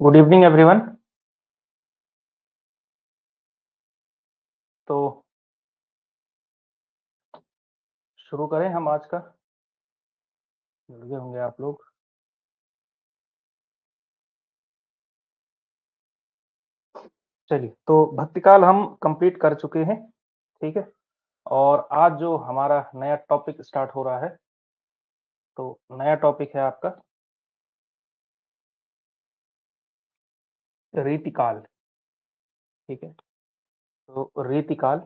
Good evening everyone. तो शुरू करें हम आज का। जुड़ गए होंगे आप लोग। चलिए, तो भक्तिकाल हम कंप्लीट कर चुके हैं। ठीक है। और आज जो हमारा नया टॉपिक स्टार्ट हो रहा है, तो नया टॉपिक है आपका रीतिकाल। ठीक है। तो रीतिकाल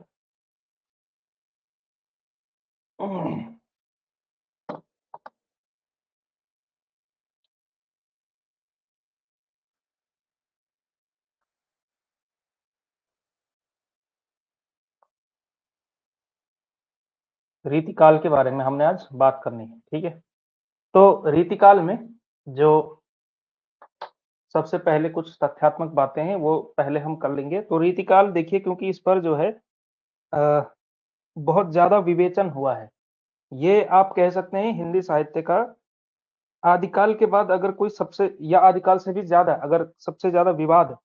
रीतिकाल के बारे में हमने आज बात करनी है। ठीक है। तो रीतिकाल में जो सबसे पहले कुछ तथ्यात्मक बातें हैं वो पहले हम कर लेंगे। तो रीतिकाल देखिए, क्योंकि इस पर जो है बहुत ज्यादा विवेचन हुआ है। ये आप कह सकते हैं हिंदी साहित्य का आदिकाल के बाद अगर कोई सबसे या आदिकाल से भी ज्यादा अगर सबसे ज्यादा विवाद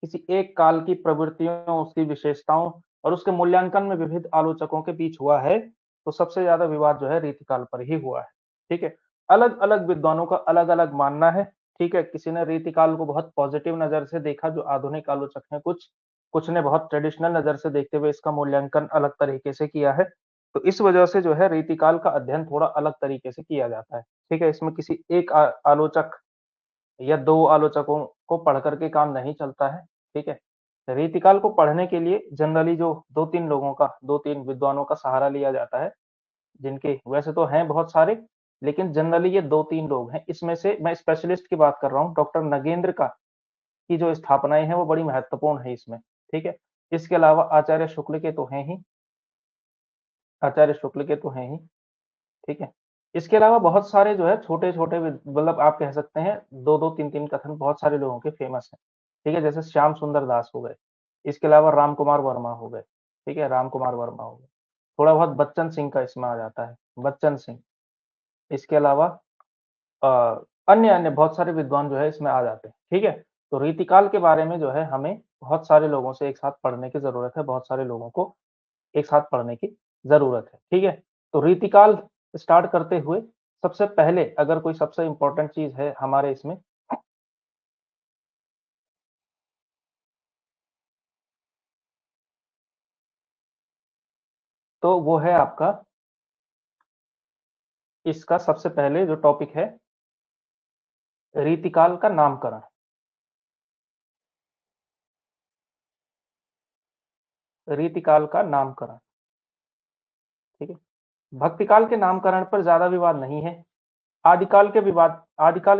किसी एक काल की प्रवृत्तियों, उसकी विशेषताओं और उसके मूल्यांकन में विविध आलोचकों के बीच हुआ है, तो सबसे ज्यादा विवाद जो है रीतिकाल पर ही हुआ है। ठीक है। अलग अलग विद्वानों का अलग अलग मानना है। ठीक है। किसी ने रीतिकाल को बहुत पॉजिटिव नजर से देखा, जो आधुनिक आलोचक हैं, कुछ कुछ ने बहुत ट्रेडिशनल नजर से देखते हुए इसका मूल्यांकन अलग तरीके से किया है। तो इस वजह से जो है रीतिकाल का अध्ययन थोड़ा अलग तरीके से किया जाता है। ठीक है। इसमें किसी एक आलोचक या दो आलोचकों को पढ़ करके काम नहीं चलता है। ठीक है। रीतिकाल को पढ़ने के लिए जनरली जो दो तीन लोगों का, दो तीन विद्वानों का सहारा लिया जाता है, जिनके वैसे तो हैं बहुत सारे, लेकिन जनरली ये दो तीन लोग हैं। इसमें से मैं स्पेशलिस्ट की बात कर रहा हूँ, डॉक्टर नगेंद्र का की जो स्थापनाएं हैं वो बड़ी महत्वपूर्ण है इसमें। ठीक है। इसके अलावा आचार्य शुक्ल के तो हैं ही, आचार्य शुक्ल के तो हैं ही। ठीक है। इसके अलावा बहुत सारे जो है छोटे-छोटे मतलब आप कह सकते हैं 2-2 3-3 कथन बहुत सारे लोगों के फेमस हैं। ठीक है। जैसे श्याम सुंदर दास हो गए। इसके अलावा राम कुमार वर्मा हो गए। ठीक है। राम कुमार वर्मा हो गए। थोड़ा बहुत बच्चन सिंह का इसमें आ जाता है, बच्चन सिंह। इसके अलावा अ, अन्य-अन्य बहुत सारे विद्वान जो है इसमें आ जाते हैं। ठीक है। तो रीतिकाल के बारे में जो है हमें बहुत सारे लोगों से एक साथ पढ़ने की ज़रूरत है, बहुत सारे लोगों को एक साथ पढ़ने की ज़रूरत है। ठीक है। तो रीतिकाल स्टार्ट करते हुए सबसे पहले अगर कोई सबसे इम्पोर्टेंट चीज़ है हमारे इसमें, तो वो है आपका इसका सबसे पहले जो टॉपिक है, रीतिकाल का नामकरण। रीतिकाल का नामकरण। ठीक है। भक्तिकाल के नामकरण पर ज़्यादा विवाद नहीं है। आदिकाल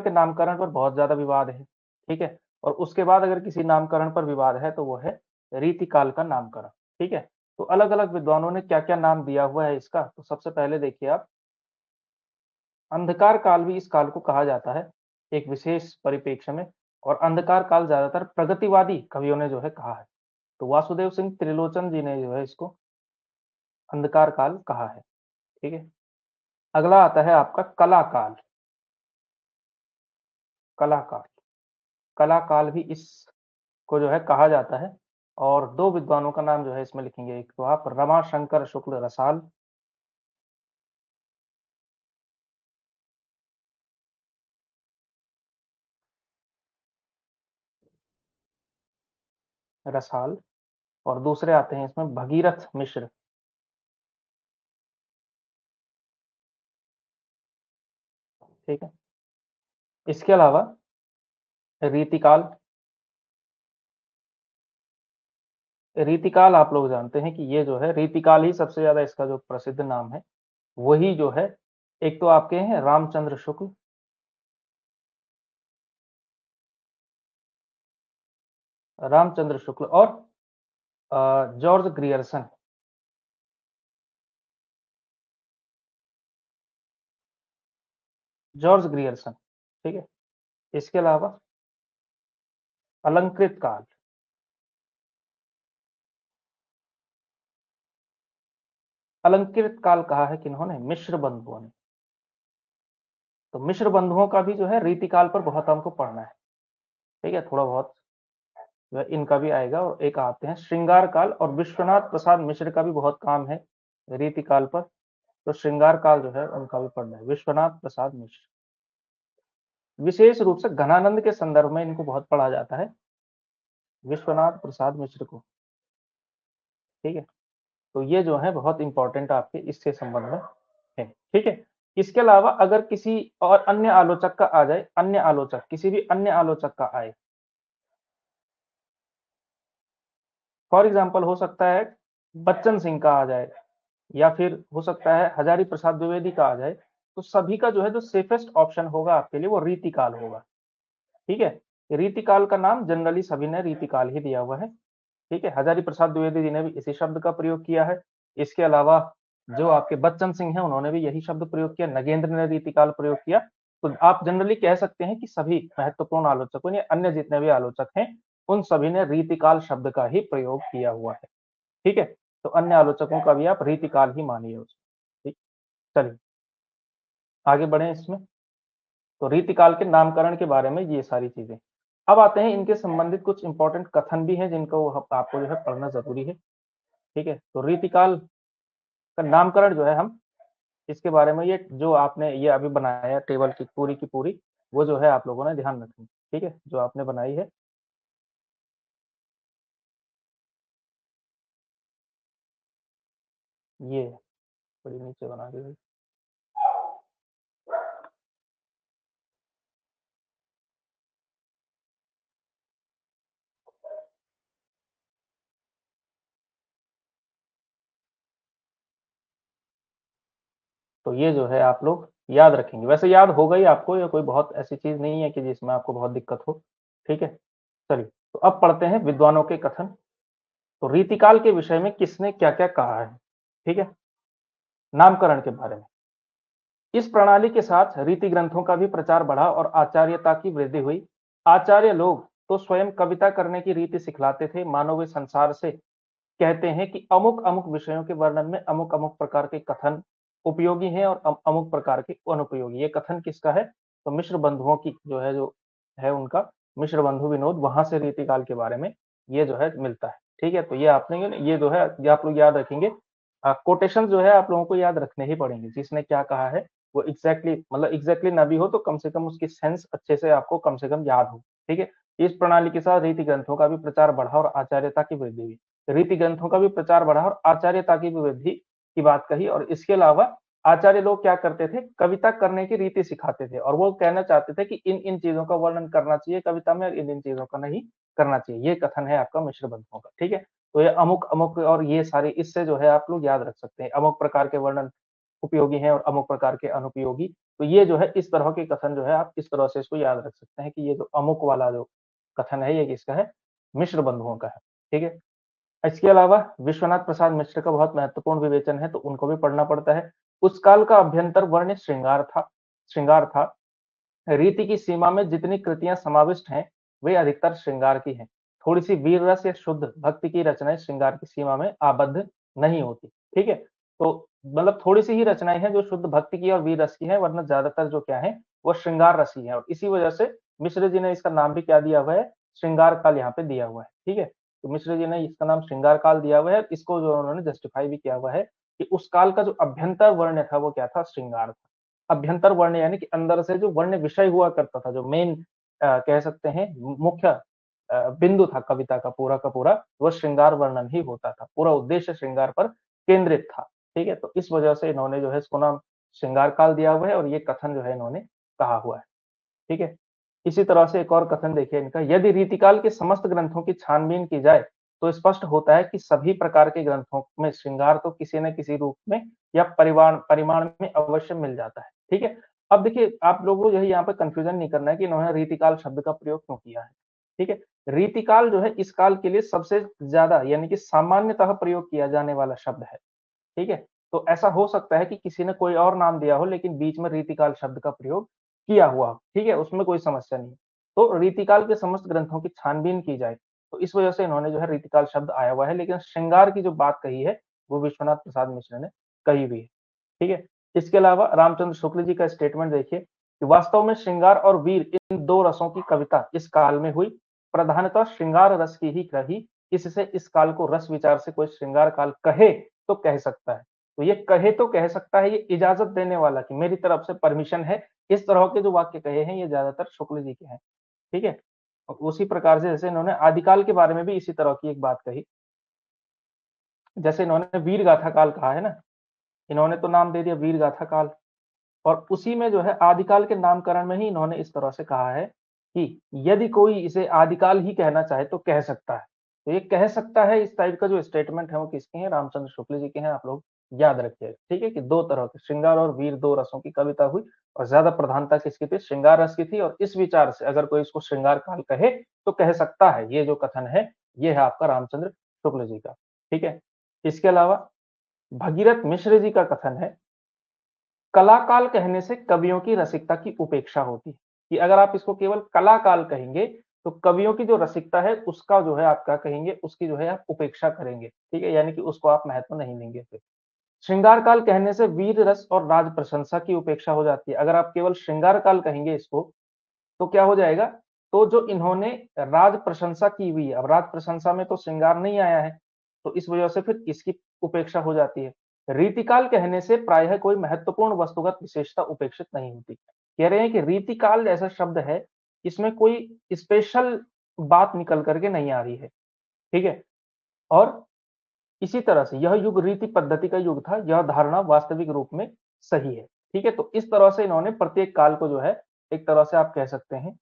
के नामकरण पर बहुत ज़्यादा विवाद है। ठीक है। और उसके बाद अगर किसी नामकरण पर विवाद है तो वो है रीतिकाल का नामकरण। ठीक है। तो अलग-अलग विद्वानों ने क्या-क्या नाम दिया हुआ है इसका, तो सबसे पहले देखिए आप, अंधकार काल भी इस काल को कहा जाता है एक विशेष परिप्रेक्ष्य में। और अंधकार काल ज्यादातर प्रगतिवादी कवियों ने जो है कहा है। तो वासुदेव सिंह त्रिलोचन जी ने जो है इसको अंधकार काल कहा है। ठीक है। अगला आता है आपका कलाकाल। कलाकाल, कलाकाल भी इसको जो है कहा जाता है। और दो विद्वानों का नाम जो है इसमें लिखेंगे, एक तो आप रमाशंकर शुक्ल रसाल, रसाल, और दूसरे आते हैं इसमें भगीरथ मिश्र। ठीक है। इसके अलावा रीतिकाल, रीतिकाल आप लोग जानते हैं कि ये जो है रीतिकाल ही सबसे ज्यादा इसका जो प्रसिद्ध नाम है, वही जो है, एक तो आपके हैं रामचंद्र शुक्ल, रामचंद्र शुक्ल और जॉर्ज ग्रियर्सन। George Grierson. ठीक है। इसके अलावा अलंकृत काल, अलंकृत काल कहा है किन्होंने, मिश्र बंधुओं ने। तो मिश्र बंधुओं का भी जो है रीतिकाल पर बहुत हमको पढ़ना है। ठीक है, थोड़ा बहुत जो है इनका भी आएगा। और एक आते हैं श्रृंगार काल, और विश्वनाथ प्रसाद मिश्र का भी बहुत काम है रीति काल पर, तो श्रृंगार काल जो है उनका भी पढ़ना है, विश्वनाथ प्रसाद मिश्र। विशेष रूप से घनानंद के संदर्भ में इनको बहुत पढ़ा जाता है, विश्वनाथ प्रसाद मिश्र को। ठीक है, तो ये जो है बहुत इंपॉर्टेंट आपके इससे संबंध में है। ठीक है, इसके अलावा अगर किसी और अन्य आलोचक का आ जाए, अन्य आलोचक, किसी भी अन्य आलोचक का आए, फॉर एग्जाम्पल हो सकता है बच्चन सिंह का आ जाए, या फिर हो सकता है हजारी प्रसाद द्विवेदी का आ जाए, तो सभी का जो है जो सेफेस्ट ऑप्शन होगा आपके लिए वो रीतिकाल होगा। ठीक है, रीतिकाल का नाम जनरली सभी ने रीतिकाल ही दिया हुआ है। ठीक है, हजारी प्रसाद द्विवेदी जी ने भी इसी शब्द का प्रयोग किया है। इसके अलावा जो आपके बच्चन सिंह हैं उन्होंने भी यही शब्द प्रयोग किया, नगेंद्र ने रीतिकाल प्रयोग किया। तो आप जनरली कह सकते हैं कि सभी महत्वपूर्ण आलोचकों ने, अन्य जितने भी आलोचक हैं, उन सभी ने रीतिकाल शब्द का ही प्रयोग किया हुआ है। ठीक है, तो अन्य आलोचकों का भी आप रीतिकाल ही मानिए उसको। ठीक, चलिए आगे बढ़े इसमें। तो रीतिकाल के नामकरण के बारे में ये सारी चीजें। अब आते हैं इनके संबंधित कुछ इंपॉर्टेंट कथन भी हैं जिनको आपको जो है पढ़ना जरूरी है। ठीक है, तो रीतिकाल का नामकरण जो है हम इसके बारे में, ये जो आपने ये अभी बनाया टेबल की पूरी, वो जो है आप लोगों ने ध्यान रखनी। ठीक है, जो आपने बनाई है, ये थोड़ी नीचे बना दी। तो ये जो है आप लोग याद रखेंगे, वैसे याद होगा ही आपको, ये कोई बहुत ऐसी चीज नहीं है कि जिसमें आपको बहुत दिक्कत हो। ठीक है, चलिए तो अब पढ़ते हैं विद्वानों के कथन। तो रीतिकाल के विषय में किसने क्या क्या कहा है। ठीक है, नामकरण के बारे में, इस प्रणाली के साथ रीति ग्रंथों का भी प्रचार बढ़ा और आचार्यता की वृद्धि हुई। आचार्य लोग तो स्वयं कविता करने की रीति सिखलाते थे, मानो वे संसार से कहते हैं कि अमुक अमुक विषयों के वर्णन में अमुक अमुक प्रकार के कथन उपयोगी हैं और अमुक प्रकार के अनुपयोगी। ये कथन किसका है, तो मिश्र बंधुओं की जो है उनका, मिश्र बंधु विनोद, वहां से रीतिकाल के बारे में ये जो है मिलता है। ठीक है, तो ये आपने ये जो है ये आप लोग याद रखेंगे। कोटेशन जो है आप लोगों को याद रखने ही पड़ेंगे, जिसने क्या कहा है वो एग्जैक्टली, मतलब एग्जैक्टली ना भी हो तो कम से कम उसकी सेंस अच्छे से आपको कम से कम याद हो। ठीक है, इस प्रणाली के साथ रीति ग्रंथों का भी प्रचार बढ़ा और आचार्यता की वृद्धि हुई। रीति ग्रंथों का भी प्रचार बढ़ा और आचार्यता की भी वृद्धि की बात कही। और इसके अलावा आचार्य लोग क्या करते थे, कविता करने की रीति सिखाते थे, और वो कहना चाहते थे कि इन इन चीजों का वर्णन करना चाहिए कविता में और इन इन चीजों का नहीं करना चाहिए। ये कथन है आपका मिश्र बंधुओं का। ठीक है, तो ये अमुक अमुक और ये सारे, इससे जो है आप लोग याद रख सकते हैं, अमुक प्रकार के वर्णन उपयोगी हैं और अमुक प्रकार के अनुपयोगी। तो ये जो है इस तरह के कथन जो है आप इस तरह से इसको याद रख सकते हैं कि ये जो अमुक वाला जो कथन है ये किसका है, मिश्र बंधुओं का है। ठीक है, इसके अलावा विश्वनाथ प्रसाद मिश्र का बहुत महत्वपूर्ण विवेचन है, तो उनको भी पढ़ना पड़ता है। उस काल का अभ्यंतर वर्ण श्रृंगार था। रीति की सीमा में जितनी कृतियां समाविष्ट हैं वे अधिकतर श्रृंगार की हैं। थोड़ी सी वीर रस या शुद्ध भक्ति की रचनाएं श्रृंगार की सीमा में आबद्ध नहीं होती। ठीक है, तो मतलब थोड़ी सी ही रचनाएं हैं जो शुद्ध भक्ति की और वीर रस की है, वरना ज्यादातर जो क्या है वो श्रृंगार रसी है। और इसी वजह से मिश्र जी ने इसका नाम भी क्या दिया हुआ है, श्रृंगार काल यहाँ पे दिया हुआ है। ठीक है, तो मिश्र जी ने इसका नाम श्रृंगार काल दिया हुआ है। इसको जो उन्होंने जस्टिफाई भी किया हुआ है कि उस काल का जो अभ्यंतर वर्ण था वो क्या था, श्रृंगार था। अभ्यंतर वर्ण यानी कि अंदर से जो वर्ण विषय हुआ करता था, जो मेन कह सकते हैं मुख्य बिंदु था कविता का पूरा वो श्रृंगार वर्णन ही होता था। पूरा उद्देश्य श्रृंगार पर केंद्रित था। ठीक है, तो इस वजह से इन्होंने जो है इसको नाम श्रृंगार काल दिया हुआ है और ये कथन जो है इन्होंने कहा हुआ है। ठीक है, इसी तरह से एक और कथन देखिए इनका, यदि रीतिकाल के समस्त ग्रंथों की छानबीन की जाए तो स्पष्ट होता है कि सभी प्रकार के ग्रंथों में श्रृंगार तो किसी न किसी रूप में या परिमाण में अवश्य मिल जाता है। ठीक है, अब देखिए आप लोगों को यही यहाँ पे कंफ्यूजन नहीं करना है कि इन्होंने रीतिकाल शब्द का प्रयोग क्यों किया है। ठीक है, रीतिकाल जो है इस काल के लिए सबसे ज्यादा यानी कि सामान्यतः प्रयोग किया जाने वाला शब्द है। ठीक है, तो ऐसा हो सकता है कि किसी ने कोई और नाम दिया हो लेकिन बीच में रीतिकाल शब्द का प्रयोग किया हुआ हो। ठीक है, उसमें कोई समस्या नहीं। तो रीतिकाल के समस्त ग्रंथों की छानबीन की जाए तो इस वजह से इन्होंने जो है रीतिकाल शब्द आया हुआ है, लेकिन श्रृंगार की जो बात कही है वो विश्वनाथ प्रसाद मिश्र ने कही हुई है। ठीक है, इसके अलावा रामचंद्र शुक्ल जी का स्टेटमेंट देखिए, कि वास्तव में श्रृंगार और वीर इन दो रसों की कविता इस काल में हुई, प्रधानतः श्रृंगार रस की ही रही। इससे इस काल को रस विचार से कोई श्रृंगार काल कहे तो कह सकता है। तो ये कहे तो कह सकता है, ये इजाजत देने वाला कि मेरी तरफ से परमिशन है। इस तरह के जो वाक्य कहे हैं ये ज्यादातर शुक्ल जी के हैं। ठीक है। और उसी प्रकार से जैसे इन्होंने आदिकाल के बारे में भी इसी तरह की एक बात कही, जैसे इन्होंने वीर गाथा काल कहा है ना, इन्होंने तो नाम दे दिया वीर गाथा काल, और उसी में जो है आदिकाल के नामकरण में ही इन्होंने इस तरह से कहा है कि यदि कोई इसे आदिकाल ही कहना चाहे तो कह सकता है। तो ये कह सकता है इस टाइप का जो स्टेटमेंट है वो किसके हैं, रामचंद्र शुक्ल जी के हैं। आप लोग याद रखिएगा। ठीक है कि दो तरह के श्रृंगार और वीर दो रसों की कविता हुई, और ज्यादा प्रधानता किसकी थी, श्रृंगार रस की थी। और इस विचार से अगर कोई इसको श्रृंगार काल कहे तो कह सकता है, ये जो कथन है ये है आपका रामचंद्र शुक्ल जी का। ठीक है। इसके अलावा भगीरथ मिश्र जी का कथन है, कलाकाल कहने से कवियों की रसिकता की उपेक्षा होती है। कि अगर आप इसको केवल कलाकाल कहेंगे तो कवियों की जो रसिकता है उसका जो है आप क्या कहेंगे, उसकी जो है आप उपेक्षा करेंगे। ठीक है, यानी कि उसको आप महत्व नहीं देंगे। फिर श्रृंगार काल कहने से वीर रस और राज प्रशंसा की उपेक्षा हो जाती है। अगर आप केवल श्रृंगार काल कहेंगे इसको तो क्या हो जाएगा, तो जो इन्होंने राज प्रशंसा की हुई है, अब राज प्रशंसा में तो श्रृंगार नहीं आया है, तो इस वजह से फिर इसकी उपेक्षा हो जाती है। रीतिकाल कहने से प्रायः कोई महत्वपूर्ण वस्तुगत विशेषता उपेक्षित नहीं होती। कह रहे हैं कि रीतिकाल जैसा शब्द है, इसमें कोई स्पेशल बात निकल करके नहीं आ रही है। ठीक है। और इसी तरह से यह युग रीति पद्धति का युग था, यह धारणा वास्तविक रूप में सही है। ठीक है। तो इस तरह से इन्होंने प्रत्येक काल को जो है एक तरह से आप कह सकते हैं,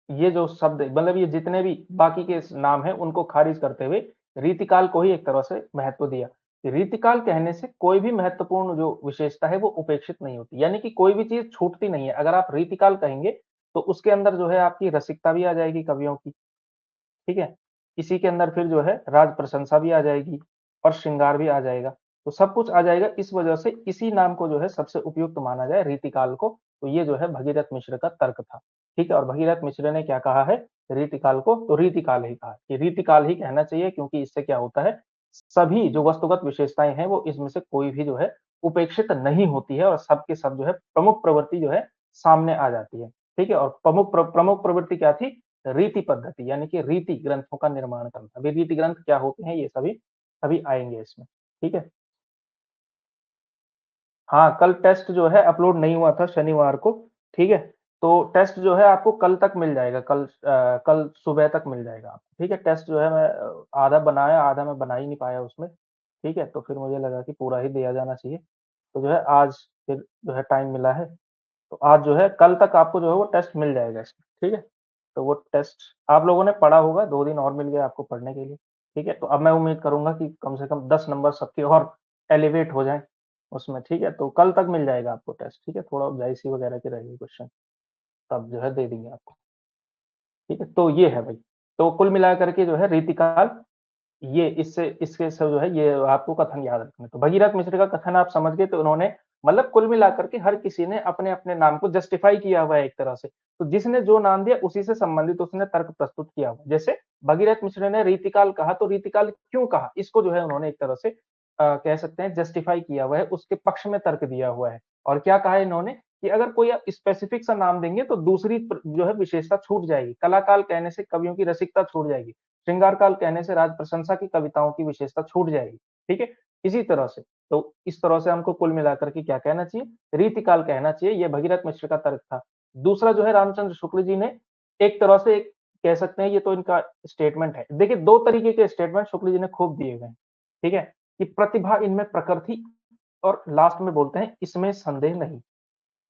ये जो शब्द मतलब ये जितने भी बाकी के नाम हैं उनको खारिज करते हुए रीतिकाल को ही एक तरह से महत्व दिया। रीतिकाल कहने से कोई भी महत्वपूर्ण जो विशेषता है वो उपेक्षित नहीं होती, यानी कि कोई भी चीज छूटती नहीं है। अगर आप रीतिकाल कहेंगे तो उसके अंदर जो है आपकी रसिकता भी आ जाएगी कवियों की। ठीक है। इसी के अंदर फिर जो है राज प्रशंसा भी आ जाएगी और श्रृंगार भी आ जाएगा। तो सब कुछ आ जाएगा। इस वजह से इसी नाम को जो है सबसे उपयुक्त माना जाए रीतिकाल को। तो ये जो है भगीरथ मिश्र का तर्क था। ठीक है। और भगीरथ मिश्र ने क्या कहा है रीतिकाल को, तो रीतिकाल ही कहा कि रीतिकाल ही कहना चाहिए, क्योंकि इससे क्या होता है, सभी जो वस्तुगत विशेषताएं हैं वो इसमें से कोई भी जो है उपेक्षित नहीं होती है, और सबके सब जो है प्रमुख प्रवृत्ति जो है सामने आ जाती है। ठीक है। और प्रमुख प्रवृत्ति क्या थी, रीति पद्धति, यानी कि रीति ग्रंथों का निर्माण करना। अभी रीति ग्रंथ क्या होते हैं ये सभी अभी आएंगे इसमें। ठीक है। हाँ, कल टेस्ट जो है अपलोड नहीं हुआ था शनिवार को। ठीक है। तो टेस्ट जो है आपको कल तक मिल जाएगा, कल सुबह तक मिल जाएगा आपको। ठीक है। टेस्ट जो है मैं आधा बनाया, आधा मैं बना ही नहीं पाया उसमें। ठीक है। तो फिर मुझे लगा कि पूरा ही दिया जाना चाहिए। तो जो है आज फिर जो है टाइम मिला है, तो आज जो है कल तक आपको जो है वो टेस्ट मिल जाएगा इसमें। ठीक है। तो वो टेस्ट आप लोगों ने पढ़ा होगा, 2 दिन और मिल गए आपको पढ़ने के लिए। ठीक है। तो अब मैं उम्मीद करूँगा कि कम से कम 10 नंबर सबके और एलिवेट हो जाएँ उसमें। ठीक है। तो कल तक मिल जाएगा आपको टेस्ट। ठीक है। थोड़ा जाइसी वगैरह के रहेंगे क्वेश्चन, तब जो है दे देंगे आपको। ठीक है। तो ये है भाई। तो कुल मिला करके जो है रीतिकाल, ये इससे इसके से जो है ये आपको कथन याद रखना है। तो भगीरथ मिश्र का कथन आप समझ गए। तो उन्होंने मतलब कुल मिलाकर के हर किसी ने अपने-अपने नाम को जस्टिफाई किया हुआ है एक तरह से। तो जिसने जो नाम दिया उसी से संबंधित उसने तर्क प्रस्तुत किया हुआ। जैसे भगीरथ मिश्र ने रीतिकाल कहा तो रीतिकाल क्यों कहा? इसको जो है उन्होंने एक तरह से कह सकते हैं जस्टिफाई किया हुआ है, उसके पक्ष में तर्क दिया हुआ है। और क्या कहा है इन्होंने कि अगर कोई आप स्पेसिफिक सा नाम देंगे तो दूसरी जो है विशेषता छूट जाएगी। कलाकाल कहने से कवियों की रसिकता छूट जाएगी। श्रृंगार काल कहने से राज प्रशंसा की कविताओं की विशेषता छूट जाएगी। ठीक है। इसी तरह से तो इस तरह से हमको कुल मिलाकर के क्या कहना चाहिए, रीतिकाल कहना चाहिए। ये भगीरथ मिश्र का तर्क था। दूसरा जो है रामचंद्र शुक्ल जी ने एक तरह से कह सकते हैं, ये तो इनका स्टेटमेंट है। देखिए 2 तरीके के स्टेटमेंट शुक्ल जी ने खूब दिए हुए हैं। ठीक है। कि प्रतिभा इनमें प्रखर थी, और लास्ट में बोलते हैं इसमें संदेह नहीं।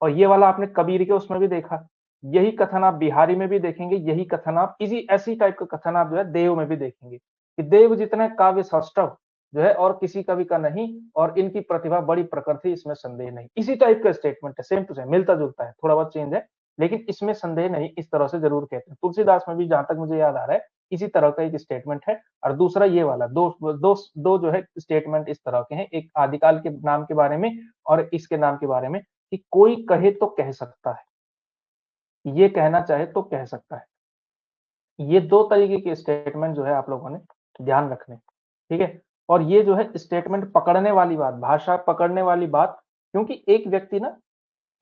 और ये वाला आपने कबीर के उसमें भी देखा। यही कथन आप बिहारी में भी देखेंगे, यही कथन आप इसी ऐसी टाइप का कथन आप जो है देव में भी देखेंगे कि देव जितने काव्य सौष्ठव जो है और किसी कवि का नहीं, और इनकी प्रतिभा बड़ी प्रखर थी, इसमें संदेह नहीं। इसी टाइप का स्टेटमेंट है, सेम टू सेम, मिलता जुलता है, थोड़ा बहुत चेंज है, लेकिन इसमें संदेह नहीं, इस तरह से जरूर कहते हैं। तुलसीदास में भी जहां तक मुझे याद आ रहा है इसी तरह का एक स्टेटमेंट है। और दूसरा ये वाला दो जो है स्टेटमेंट इस तरह के हैं, एक आदिकाल के नाम के बारे में और इसके नाम के बारे में, कि कोई कहे तो कह सकता है, ये कहना चाहे तो कह सकता है। ये 2 तरीके के स्टेटमेंट जो है आप लोगों ने ध्यान रखने। ठीक है। और ये जो है स्टेटमेंट पकड़ने वाली बात, भाषा पकड़ने वाली बात क्योंकि एक व्यक्ति ना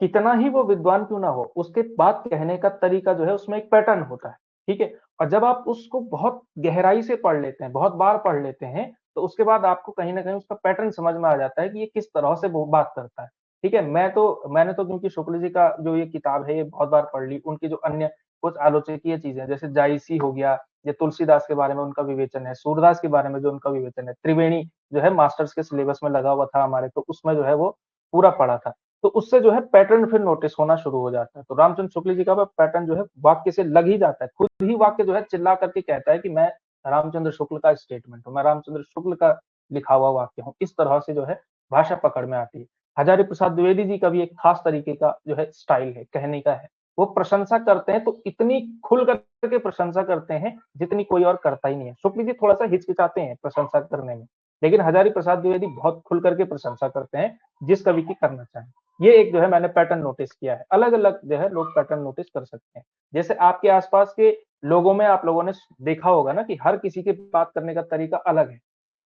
कितना ही वो विद्वान क्यों ना हो, उसके बात कहने का तरीका जो है उसमें एक पैटर्न होता है, ठीक है? और जब आप उसको बहुत गहराई से पढ़ लेते हैं, बहुत बार पढ़ लेते हैं, तो उसके बाद आपको कहीं न कहीं उसका पैटर्न समझ में आ जाता है कि ये किस तरह से वो बात करता है, ठीक है? मैंने तो क्योंकि शुक्ल जी का जो ये किताब है, ये बहुत बार पढ़ ली, उनकी जो अन्य कुछ आलोचकीय चीज़ें हैं, जैसे जायसी हो गया, या तुलसीदास के बारे में उनका विवेचन है, सूरदास के बारे में जो उनका विवेचन है, त्रिवेणी जो है मास्टर्स के सिलेबस में लगा हुआ था हमारे, तो उसमें जो है वो पूरा पढ़ा था। तो उससे जो है पैटर्न फिर नोटिस होना शुरू हो जाता है। तो रामचंद्र शुक्ल जी का पैटर्न जो है वाक्य से लग ही जाता है। खुद ही वाक्य जो है चिल्ला करके कहता है कि मैं रामचंद्र शुक्ल का स्टेटमेंट हूँ, मैं रामचंद्र शुक्ल का लिखा हुआ वाक्य हूँ। इस तरह से जो है भाषा पकड़ में आती है। हजारी प्रसाद द्विवेदी जी का भी एक खास तरीके का जो है स्टाइल है, कहने का है। वो प्रशंसा करते हैं तो इतनी खुल करके प्रशंसा करते हैं जितनी कोई और करता ही नहीं है। शुक्ल जी थोड़ा-सा हिचकिचाते हैं प्रशंसा करने में, लेकिन हजारी प्रसाद द्विवेदी बहुत खुल करके प्रशंसा करते हैं, जिस कवि की करना चाहें। ये एक जो है मैंने पैटर्न नोटिस किया है। अलग-अलग जो है लोग पैटर्न नोटिस कर सकते हैं। जैसे आपके आस-पास के लोगों में आप लोगों ने देखा होगा ना कि हर किसी के बात करने का तरीका अलग है,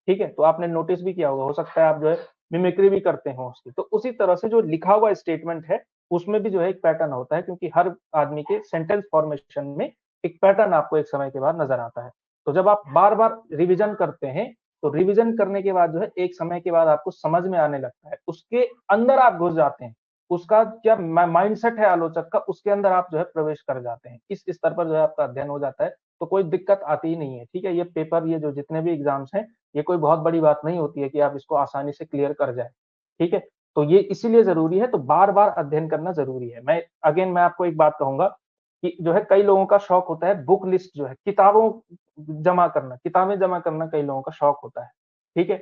ठीक है? तो आपने नोटिस भी किया होगा, हो सकता है आप जो है मिमिक्री भी करते हो उसकी। तो उसी तरह से जो लिखा हुआ स्टेटमेंट है, उसमें भी जो है एक पैटर्न होता है, क्योंकि हर आदमी के सेंटेंस फॉर्मेशन में एक पैटर्न आपको एक समय के बाद नज़र आता है। तो जब आप बार-बार रिविज़न करते हैं, तो रिविज़न करने के बाद जो है एक समय के बाद आपको समझ में आने लगता है। उसके अंदर आप घुस जाते हैं। उसका क्या माइंडसेट है आलोचक का, उसके अंदर आप जो है प्रवेश कर जाते हैं। इस स्तर पर जो है आपका अध्ययन हो जाता है, तो कोई दिक्कत आती ही नहीं है, ठीक है? ये पेपर, ये जो जितने भी एग्ज़ाम्स हैं, ये कोई बहुत बड़ी बात नहीं होती है कि आप इसको आसानी से क्लियर कर जाएँ, ठीक है? तो ये इसीलिए ज़रूरी है, तो बार-बार अध्ययन करना ज़रूरी है। मैं आपको एक बात कहूँगा कि जो है कई लोगों का शौक होता है बुक लिस्ट जो है, किताबें जमा करना कई लोगों का शौक होता है, ठीक है?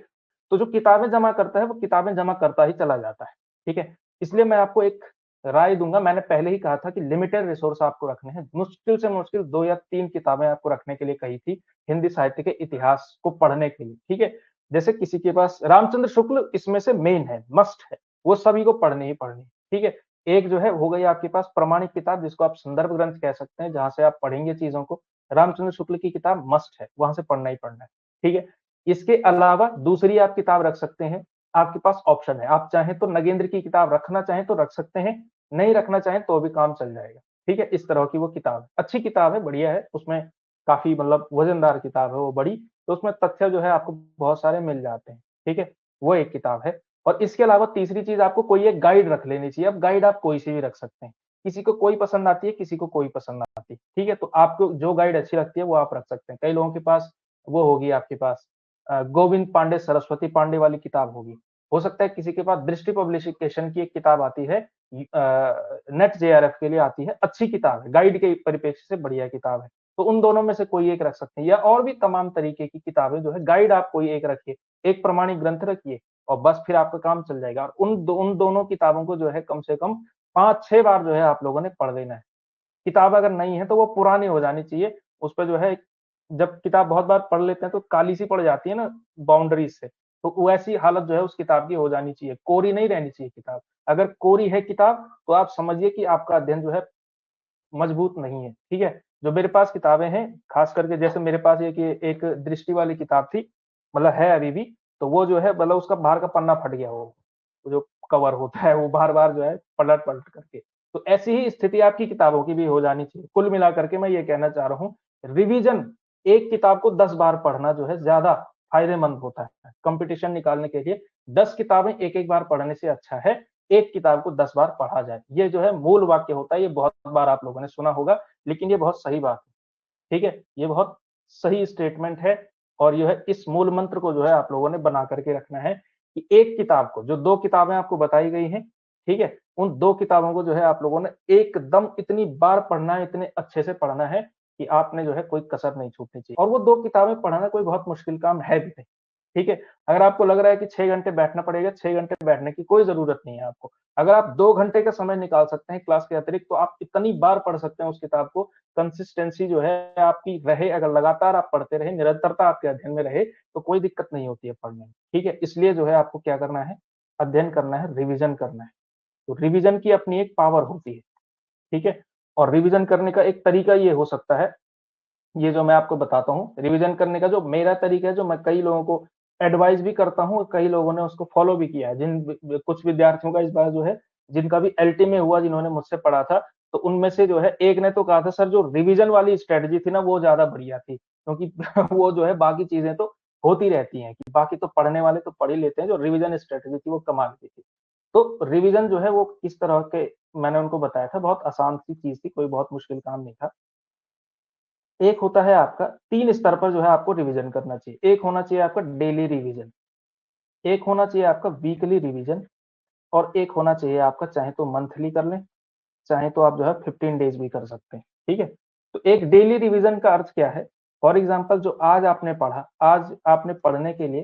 तो जो किताबें जमा करता है, वो किताबें जमा करता ही चला जाता है, ठीक है? इसलिए मैं आपको एक राय दूँगा, मैंने पहले ही कहा था कि लिमिटेड रिसोर्स आपको रखने हैं। मुश्किल से मुश्किल 2 या 3 किताबें आपको रखने के लिए कही थी, हिंदी साहित्य के इतिहास को पढ़ने के लिए, ठीक है? जैसे किसी के पास रामचंद्र शुक्ल इसमें से मेन है, मस्ट है, वो सभी को पढ़नी ही पढ़नी है, ठीक है? एक जो है हो गई आपके पास प्रमाणिक किताब, जिसको आप संदर्भ ग्रंथ कह सकते हैं, जहाँ से आप पढ़ेंगे चीज़ों को। रामचंद्र शुक्ल की किताब मस्ट है, वहाँ से पढ़ना ही पढ़ना है, ठीक है? इसके अलावा दूसरी आप किताब रख सकते हैं, आपके पास ऑप्शन है। आप चाहें तो नगेंद्र की किताब रखना चाहें तो रख सकते हैं, नहीं रखना चाहें तो भी काम चल जाएगा, ठीक है? इस तरह की वो किताब है। अच्छी किताब है, बढ़िया है, उसमें काफ़ी मतलब वज़नदार किताब है वो बड़ी, तो उसमें तथ्य जो है आपको बहुत सारे मिल जाते हैं, ठीक है? वो एक किताब है। और इसके अलावा तीसरी चीज़ आपको कोई एक गाइड रख लेनी चाहिए। अब गाइड आप कोई सी भी रख सकते हैं। किसी को कोई पसंद आती है, किसी को कोई पसंद आती है, ठीक है? तो आपको जो गाइड अच्छी लगती है वो आप रख सकते हैं। कई लोगों के पास वो होगी आपके पास गोविंद पांडे, सरस्वती पांडे वाली किताब होगी। हो सकता है किसी के पास दृष्टि पब्लिकेशन की एक किताब आती है, नेट जेआरएफ के लिए आती है, अच्छी किताब है, गाइड के परिप्रेक्ष्य से बढ़िया किताब है। तो उन दोनों में से कोई एक रख सकते हैं, या और भी तमाम तरीके की किताबें जो है, गाइड आप कोई एक रखिए, एक प्रमाणिक ग्रंथ रखिए और बस फिर आपका काम चल जाएगा। और उन दोनों किताबों को जो है कम से कम 5-6 बार जो है आप लोगों ने पढ़ लेना है। किताब अगर नहीं है तो वो पुरानी हो जानी चाहिए। उसपे जो है जब किताब बहुत बार पढ़ लेते हैं तो काली-सी पड़ जाती है ना बाउंड्रीज़ से, तो वैसी हालत जो है उस किताब की हो जानी चाहिए, कोरी नहीं रहनी चाहिए किताब। अगर कोरी है किताब तो आप समझिए कि आपका अध्ययन जो है मजबूत नहीं है, ठीक है? जो मेरे पास किताबें हैं, ख़ास करके जैसे मेरे पास एक दृष्टि वाली किताब थी, मतलब है अभी भी, तो वो जो है मतलब उसका बाहर का पन्ना फट गया वो जो कवर होता है वो बार-बार जो है पलट-पलट करके। तो ऐसी ही स्थिति आपकी किताबों की भी हो जानी चाहिए। कुल मिलाकर के मैं ये कहना चाह रहा हूँ, रिविज़न एक किताब को 10 बार पढ़ना जो है ज़्यादा फ़ायदेमंद होता है। कॉम्पिटिशन निकालने के लिए 10 किताबें एक-एक बार पढ़ने से अच्छा है एक किताब को 10 बार पढ़ा जाए। ये जो है मूल वाक्य होता है, ये बहुत बार आप लोगों ने सुना होगा, लेकिन ये बहुत सही बात है, ठीक है? ये बहुत सही स्टेटमेंट है और जो है इस मूल मंत्र को जो है आप लोगों ने बना करके रखना है कि एक किताब को जो 2 किताबें आपको बताई गई हैं, ठीक है? उन 2 किताबों को जो है आप लोगों ने एकदम इतनी बार पढ़ना है, इतने अच्छे से पढ़ना है कि आपने जो है कोई कसर नहीं छूटनी चाहिए और वो 2 किताबें पढ़ना कोई बहुत मुश्किल काम है भी नहीं, ठीक है? अगर आपको लग रहा है कि 6 घंटे बैठना पड़ेगा, 6 घंटे बैठने की कोई ज़रूरत नहीं है आपको। अगर आप 2 घंटे का समय निकाल सकते हैं क्लास के अतिरिक्त, तो आप इतनी बार पढ़ सकते हैं उस किताब को, कंसिस्टेंसी जो है आपकी रहे, अगर लगातार आप पढ़ते रहें, निरंतरता आपके अध्ययन में रहे, तो कोई दिक्कत नहीं होती है पढ़ने में, ठीक है? इसलिए जो है आपको क्या करना है, अध्ययन करना है, रिविज़न करना है। तो रिविज़न की अपनी एक पावर होती है, ठीक है? और रिविज़न करने का एक तरीका ये हो सकता है, ये जो मैं आपको बताता हूँ, रिविज़न करने का जो मेरा तरीका है, जो मैं कई लोगों को एडवाइस भी करता हूँ, कई लोगों ने उसको फॉलो भी किया है। कुछ विद्यार्थियों का इस बार जो है, जिनका भी एलटी में हुआ, जिन्होंने मुझसे पढ़ा था, तो उनमें से जो है एक ने तो कहा था सर जो रिवीजन वाली स्ट्रेटजी थी ना वो ज्यादा बढ़िया थी, क्योंकि वो जो है बाकी चीजें तो होती रहती हैं कि बाकी तो पढ़ने वाले तो पढ़ ही लेते हैं, जो रिवीजन स्ट्रेटजी थी वो कमाल की थी। तो रिवीजन जो है वो किस तरह के, मैंने उनको बताया था, बहुत आसान सी चीज थी, कोई बहुत मुश्किल काम नहीं था। एक होता है आपका 3 स्तर पर जो है आपको रिवीजन करना चाहिए। एक होना चाहिए आपका डेली रिवीजन, एक होना चाहिए आपका वीकली रिवीजन, और एक होना चाहिए आपका, चाहे तो मंथली कर लें, चाहे तो आप जो है 15 डेज भी कर सकते हैं, ठीक है? तो एक डेली रिवीजन का अर्थ क्या है? फॉर एग्जांपल जो आज आपने पढ़ा, आज आपने पढ़ने के लिए,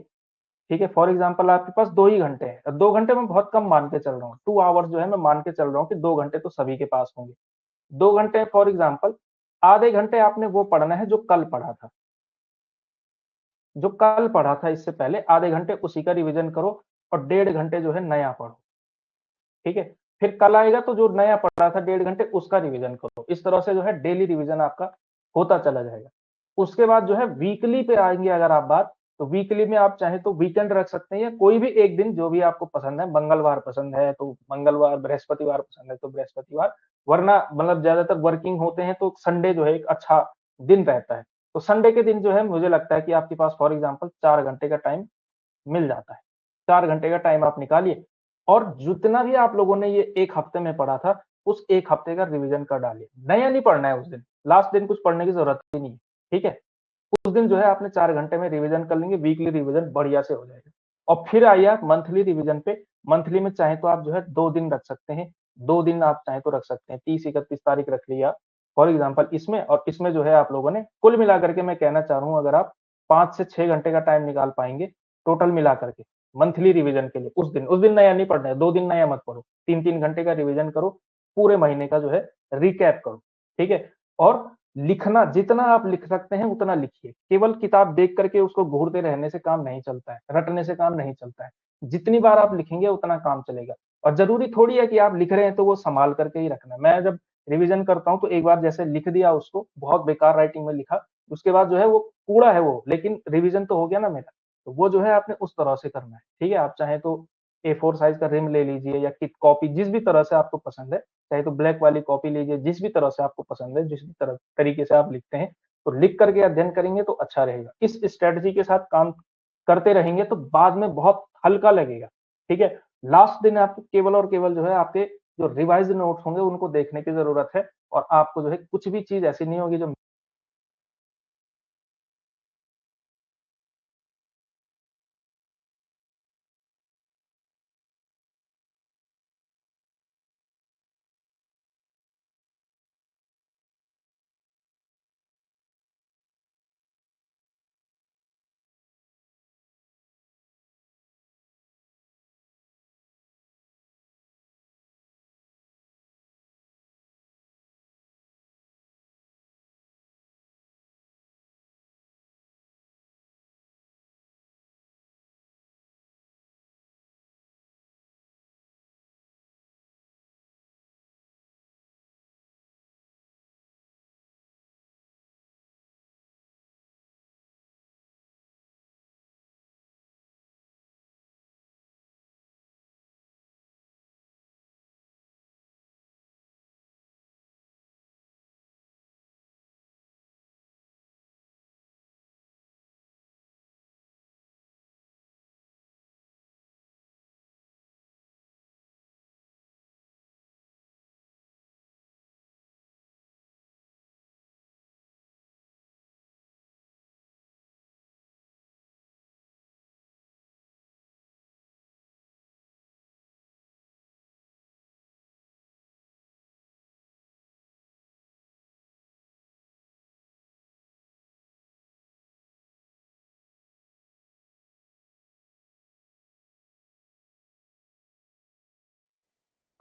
ठीक है, फॉर एग्जांपल आपके पास 2 ही घंटे हैं, 2 घंटे मैं बहुत कम मान के चल रहा हूँ, 2 आवर्स जो है मैं मान के चल रहा हूँ कि 2 घंटे तो सभी के पास होंगे। 2 घंटे फॉर एग्जांपल, आधे घंटे आपने वो पढ़ना है जो कल पढ़ा था। जो कल पढ़ा था इससे पहले आधे घंटे उसी का रिवीजन करो, और 1.5 घंटे जो है नया पढ़ो, ठीक है? फिर कल आएगा तो जो नया पढ़ा था 1.5 घंटे उसका रिवीजन करो। इस तरह से जो है डेली रिवीजन आपका होता चला जाएगा। उसके बाद जो है वीकली पे आएँगे अगर आप बात, तो वीकली में आप चाहें तो वीकेंड रख सकते हैं या कोई भी एक दिन जो भी आपको पसंद है। मंगलवार पसंद है तो मंगलवार, बृहस्पतिवार पसंद है तो बृहस्पतिवार, वरना मतलब ज़्यादातर वर्किंग होते हैं तो संडे जो है एक अच्छा दिन रहता है। तो संडे के दिन जो है मुझे लगता है कि आपके पास फॉर एग्जांपल 4 घंटे का टाइम मिल जाता है। 4 घंटे का टाइम आप निकालिए, और जितना भी आप लोगों ने ये 1 हफ्ते में पढ़ा था, उस 1 हफ्ते का रिवीजन कर डालिए। नया नहीं पढ़ना है उस दिन, लास्ट दिन कुछ पढ़ने की ज़रूरत ही नहीं है, ठीक है? उस दिन जो है आपने 4 घंटे में रिवीजन कर लेंगे, वीकली रिवीजन बढ़िया से हो जाएगा। और फिर आइए आप मंथली रिवीजन पे, मंथली में चाहे तो आप जो है 2 दिन रख सकते हैं, 2 दिन आप चाहें तो रख सकते हैं, 30-31 तारीख रख लिया फॉर एग्जांपल इसमें, और इसमें जो है आप लोगों ने कुल मिलाकर के, मैं कहना चाह रहा हूँ, अगर आप 5 से 6 घंटे का टाइम निकाल पाएँगे, टोटल मिला करके, मंथली रिवीजन के लिए, उस दिन नया नहीं पढ़ना है, 2 दिन नया मत पढ़ो, 3-3 घंटे का रिवीजन करो, पूरे महीने का जो है रिकैप करो, ठीक है? और लिखना, जितना आप लिख सकते हैं उतना लिखिए। केवल किताब देख करके उसको घूरते रहने से काम नहीं चलता है, रटने से काम नहीं चलता है। जितनी बार आप लिखेंगे उतना काम चलेगा, और ज़रूरी थोड़ी है कि आप लिख रहे हैं तो वो सँभाल करके ही रखना है। मैं जब रिवीजन करता हूँ तो एक बार जैसे लिख दिया उसको, बहुत बेकार राइटिंग में लिखा, उसके बाद जो है वो कूड़ा है वो, लेकिन रिवीजन तो हो गया ना मेरा। तो वो जो है आपने उस तरह से करना है, ठीक है? आप चाहें तो A4 साइज़ का रिम ले लीजिए, या किट कॉपी, जिस भी तरह से आपको पसंद है, चाहे तो ब्लैक वाली कॉपी लीजिए, जिस भी तरह से आपको पसंद है, जिस भी तरह तरीके से आप लिखते हैं, तो लिख करके अध्ययन करेंगे तो अच्छा रहेगा। इस स्ट्रैटेजी के साथ काम करते रहेंगे तो बाद में बहुत हल्का लगेगा, ठीक है? लास्ट दिन आपको केवल और केवल जो है आपके जो रिवाइज़्ड नोट्स होंगे उनको देखने की ज़रूरत है, और आपको जो है कुछ भी चीज़ ऐसी नहीं होगी जो।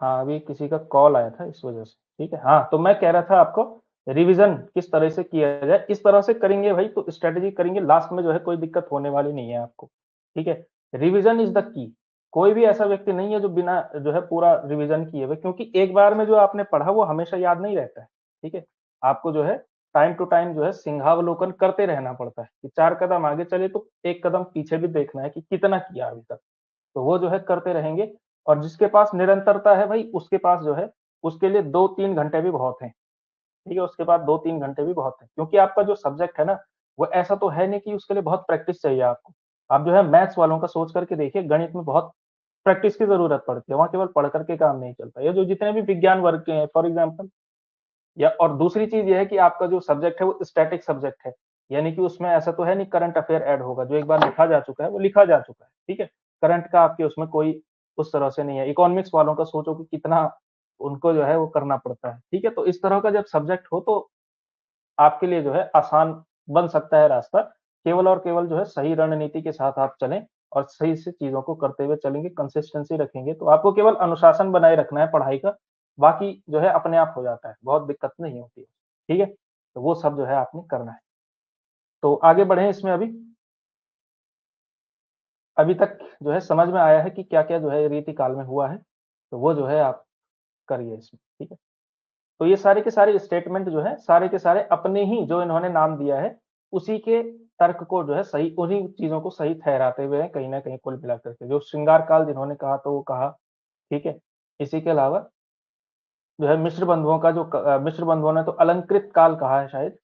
हाँ, अभी किसी का कॉल आया था इस वज़ह से, ठीक है? हाँ, तो मैं कह रहा था आपको, रिवीज़न किस तरह से किया जाए, इस तरह से करेंगे भाई तो स्ट्रैटेजी करेंगे, लास्ट में जो है कोई दिक्कत होने वाली नहीं है आपको, ठीक है? Revision is the key. कोई भी ऐसा व्यक्ति नहीं है जो बिना जो है पूरा रिवीज़न किए हुए, क्योंकि एक बार में जो आपने पढ़ा वो हमेशा याद नहीं रहता है, ठीक है? आपको जो है टाइम टू टाइम जो है सिंहावलोकन करते रहना पड़ता है कि 4 कदम आगे चले तो 1 कदम पीछे भी देखना है कि कितना किया अभी तक। तो वो जो है करते रहेंगे और जिसके पास निरंतरता है भाई उसके पास जो है उसके लिए 2-3 घंटे भी बहुत हैं। ठीक है, उसके बाद 2-3 घंटे भी बहुत है क्योंकि आपका जो सब्जेक्ट है ना, वो ऐसा तो है नहीं कि उसके लिए बहुत प्रैक्टिस चाहिए आपको। आप जो है मैथ्स वालों का सोच करके देखिए, गणित में बहुत प्रैक्टिस की ज़रूरत पड़ती है, वहाँ केवल पढ़ कर के काम नहीं चलता। ये जो जितने भी विज्ञान वर्ग के हैं फॉर एग्ज़ाम्पल, या और दूसरी चीज़ ये है कि आपका जो सब्जेक्ट है वो स्टैटिक सब्जेक्ट है, यानी कि उसमें ऐसा तो है नहीं करंट अफेयर ऐड होगा, जो एक बार लिखा जा चुका है वो लिखा जा चुका है, ठीक है? करंट का आपके उसमें कोई उस तरह से नहीं है। इकोनॉमिक्स वालों का सोचो कि कितना उनको जो है वो करना पड़ता है, ठीक है? तो इस तरह का जब सब्जेक्ट हो तो आपके लिए जो है आसान बन सकता है रास्ता। केवल और केवल जो है सही रणनीति के साथ आप चलें और सही से चीज़ों को करते हुए चलेंगे, कंसिस्टेंसी रखेंगे, तो आपको केवल अनुशासन बनाए रखना है पढ़ाई का, बाकी जो है अपने आप हो जाता है, बहुत दिक्कत नहीं होती है, ठीक है? तो वो सब जो है आपने करना है। तो आगे बढ़ें इसमें अभी। अभी तक जो है समझ में आया है कि क्या-क्या जो है रीति-काल में हुआ है, तो वो जो है आप करिए इसमें, ठीक है? तो ये सारे के सारे स्टेटमेंट जो है, सारे के सारे अपने ही जो इन्होंने नाम दिया है, उसी के तर्क को जो है सही उन्हीं चीज़ों को सही ठहराते हुए हैं कहीं न कहीं कुल मिलाकर के। जो श्रृंगार काल जिन्होंने कहा तो वो कहा, ठीक है? इसी के अलावा जो है मिश्र बंधुओं का मिश्र बंधुओं ने तो अलंकृत काल कहा है शायद,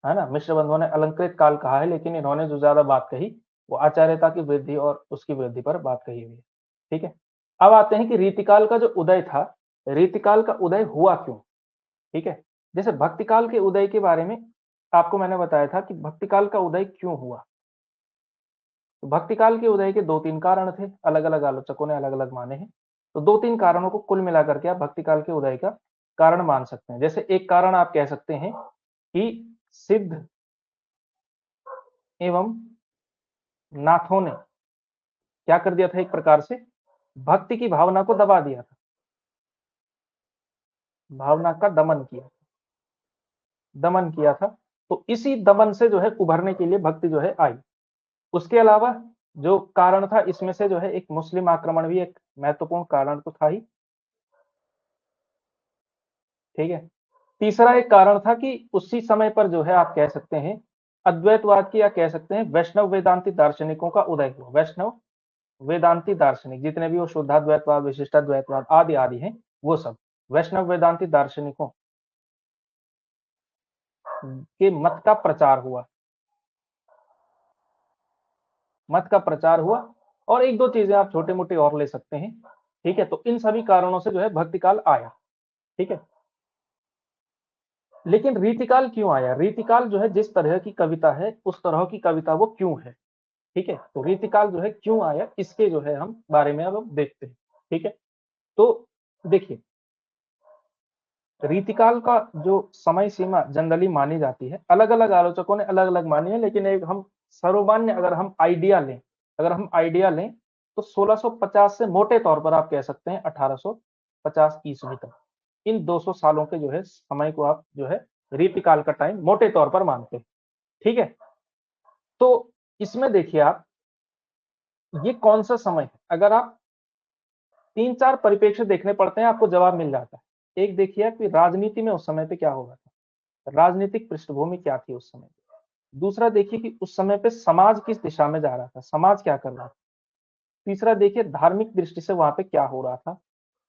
है ना? मिश्र बंधुओं ने अलंकृत काल कहा है लेकिन इन्होंने जो ज़्यादा बात कही, वो आचार्यता की वृद्धि और उसकी वृद्धि पर बात कही हुई है, ठीक है? अब आते हैं कि रीतिकाल का जो उदय था, रीतिकाल का उदय हुआ क्यों? ठीक है? जैसे भक्ति काल के उदय के बारे में आपको मैंने बताया था कि भक्ति काल का उदय क्यों हुआ? तो भक्ति काल के उदय के 2-3 कारण थे, अलग-अलग आलोचकों ने अलग-अलग माने हैं। तो 2-3 कारणों को कुल मिलाकर के आप भक्ति काल के उदय का कारण मान सकते हैं। जैसे एक कारण आप कह सकते हैं कि सिद्ध एवं नाथों ने क्या कर दिया था एक प्रकार से, भक्ति की भावना को दबा दिया था, भावना का दमन किया था। तो इसी दमन से जो है उभरने के लिए भक्ति जो है आई। उसके अलावा जो कारण था इसमें से जो है एक मुस्लिम आक्रमण भी एक महत्वपूर्ण कारण तो था ही, ठीक है? तीसरा एक कारण था कि उसी समय पर जो है आप कह सकते हैं अद्वैतवाद की या कह सकते हैं वैष्णव वेदांती दार्शनिकों का उदय हुआ। वैष्णव वेदांती दार्शनिक जितने भी वो शुद्धाद्वैतवाद, विशिष्टाद्वैतवाद आदि हैं, वो सब वैष्णव वेदांती दार्शनिकों के मत का प्रचार हुआ और 1-2 चीजें आप छोटे-मोटे और ले सकते हैं, ठीक है? तो इन सभी कारणों से जो है भक्ति काल आया, ठीक है? लेकिन रीतिकाल क्यों आया? रीतिकाल जो है जिस तरह की कविता है, उस तरह की कविता वो क्यों है? ठीक है? तो रीतिकाल जो है क्यों आया, इसके जो है हम बारे में अब हम देखते हैं, ठीक है? तो देखिए, रीतिकाल का जो समय सीमा जनरली मानी जाती है, अलग-अलग आलोचकों ने अलग-अलग मानी है, लेकिन एक हम सर्वमान्य अगर हम आइडिया लें, तो 1650 से मोटे तौर पर आप कह सकते हैं 1850 ईस्वी तक। इन 200 सालों के जो है समय को आप जो है रीतिकाल का टाइम मोटे तौर पर मानते हैं, ठीक है? तो इसमें देखिए आप, ये कौन-सा समय है? अगर आप 3-4 परिप्रेक्ष्य देखने पड़ते हैं, आपको जवाब मिल जाता है। एक देखिए आप कि राजनीति में उस समय पे क्या हो रहा था, राजनीतिक पृष्ठभूमि क्या थी उस समय पे। दूसरा देखिए कि उस समय पे समाज किस दिशा में जा रहा था, समाज क्या कर रहा था। तीसरा देखिए धार्मिक दृष्टि से वहाँ पे क्या हो रहा था।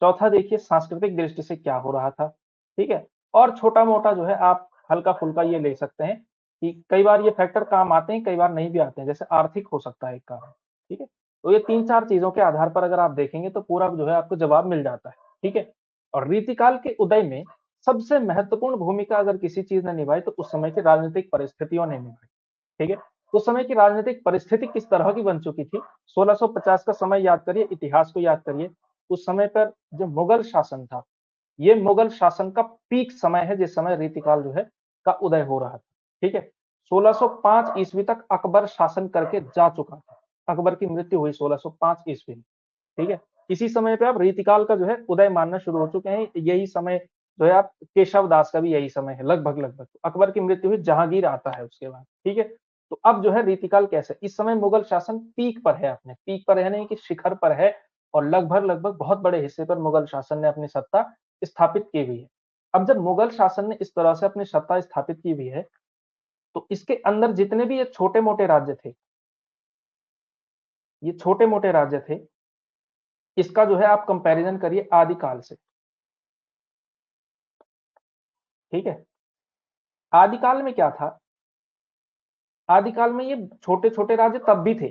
चौथा देखिए सांस्कृतिक दृष्टि से क्या हो रहा था, ठीक है? और छोटा-मोटा जो है आप हल्का-फुल्का ये ले सकते हैं कि कई बार ये फैक्टर काम आते हैं, कई बार नहीं भी आते हैं, जैसे आर्थिक हो सकता है एक कारण, ठीक है? तो ये 3-4 चीज़ों के आधार पर अगर आप देखेंगे तो पूरा जो है आपको जवाब मिल जाता है, ठीक है? और रीतिकाल के उदय में सबसे महत्वपूर्ण भूमिका अगर किसी चीज़ ने निभाई तो उस समय की राजनीतिक परिस्थितियों ने निभाई, ठीक है? उस समय की राजनीतिक परिस्थिति किस तरह की बन चुकी थी, 1650 का समय याद करिए, इतिहास को याद करिए। उस समय पर जो मुगल शासन था, ये मुगल शासन का पीक समय है जिस समय रीतिकाल जो है का उदय हो रहा था, ठीक है? 1605 ईस्वी तक अकबर शासन करके जा चुका था। अकबर की मृत्यु हुई 1605 ईस्वी में, ठीक है? इसी समय पे आप रीतिकाल का जो है उदय मानना शुरू हो चुके हैं। यही समय जो है आप केशव दास का भी यही समय है लगभग-लगभग। अकबर की मृत्यु हुई, जहांगीर आता है उसके बाद, ठीक है? तो अब जो है रीतिकाल कैसे, इस समय मुगल शासन पीक पर है, अपने पीक पर है नहीं कि शिखर पर है और लगभग-लगभग बहुत बड़े हिस्से पर मुगल शासन ने अपनी सत्ता स्थापित की हुई है। अब जब मुगल शासन ने इस तरह से अपनी सत्ता स्थापित की हुई है, तो इसके अंदर जितने भी ये छोटे-मोटे राज्य थे, ये छोटे-मोटे राज्य थे, इसका जो है आप कंपैरिज़न करिए आदिकाल से, ठीक है? आदिकाल में क्या था? आदिकाल में ये छोटे-छोटे राज्य तब भी थे,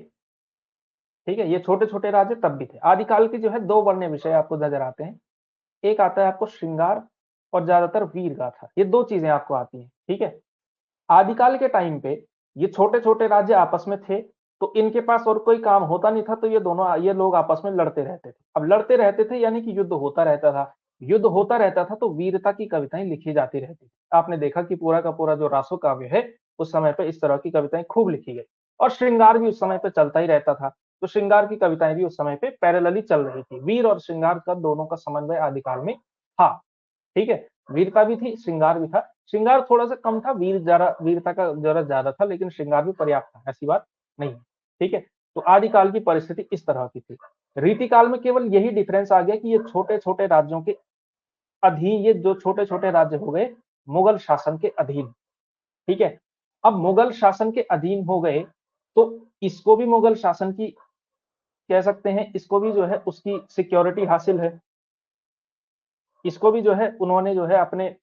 ठीक है? ये छोटे-छोटे राज्य तब भी थे। आदिकाल के जो है 2 वर्णीय विषय आपको नज़र आते हैं। एक आता है आपको श्रृंगार और ज़्यादातर वीर गाथा, ये 2 चीज़ें आपको आती हैं, ठीक है? आदिकाल के टाइम पे ये छोटे-छोटे राज्य आपस में थे, तो इनके पास और कोई काम होता नहीं था, तो ये लोग आपस में लड़ते रहते थे। अब लड़ते रहते थे यानी कि युद्ध होता रहता था। युद्ध होता रहता था तो वीरता की कविताएँ लिखी जाती रहती थी। आपने देखा कि पूरा का पूरा जो रासो काव्य है, उस समय पे इस तरह की कविताएँ खूब लिखी गई और श्रृंगार भी उस समय पे चलता ही रहता था। तो श्रृंगार की कविताएँ भी उस समय पे पैरेलली चल रही थी। वीर और श्रृंगार का दोनों का समन्वय आदिकाल में था। ठीक है? वीरता भी थी, श्रृंगार भी था। श्रृंगार थोड़ा-सा कम था, वीरता का ज़रा ज़्यादा था, लेकिन श्रृंगार भी पर्याप्त था, ऐसी बात नहीं है। ठीक है? तो आदिकाल की परिस्थिति इस तरह की थी। रीतिकाल में केवल यही डिफरेंस आ गया कि ये छोटे-छोटे राज्यों के अधीन ये जो छोटे-छोटे राज्य हो गए, मुगल शासन के अधीन, ठीक है? अब मुगल शासन के अधीन हो गए, तो इसको भी मुगल शासन की कह सकते हैं, इसको भी जो है उसकी सिक्योरिटी हासिल है। इसको भी जो है उन्होंने जो है अपने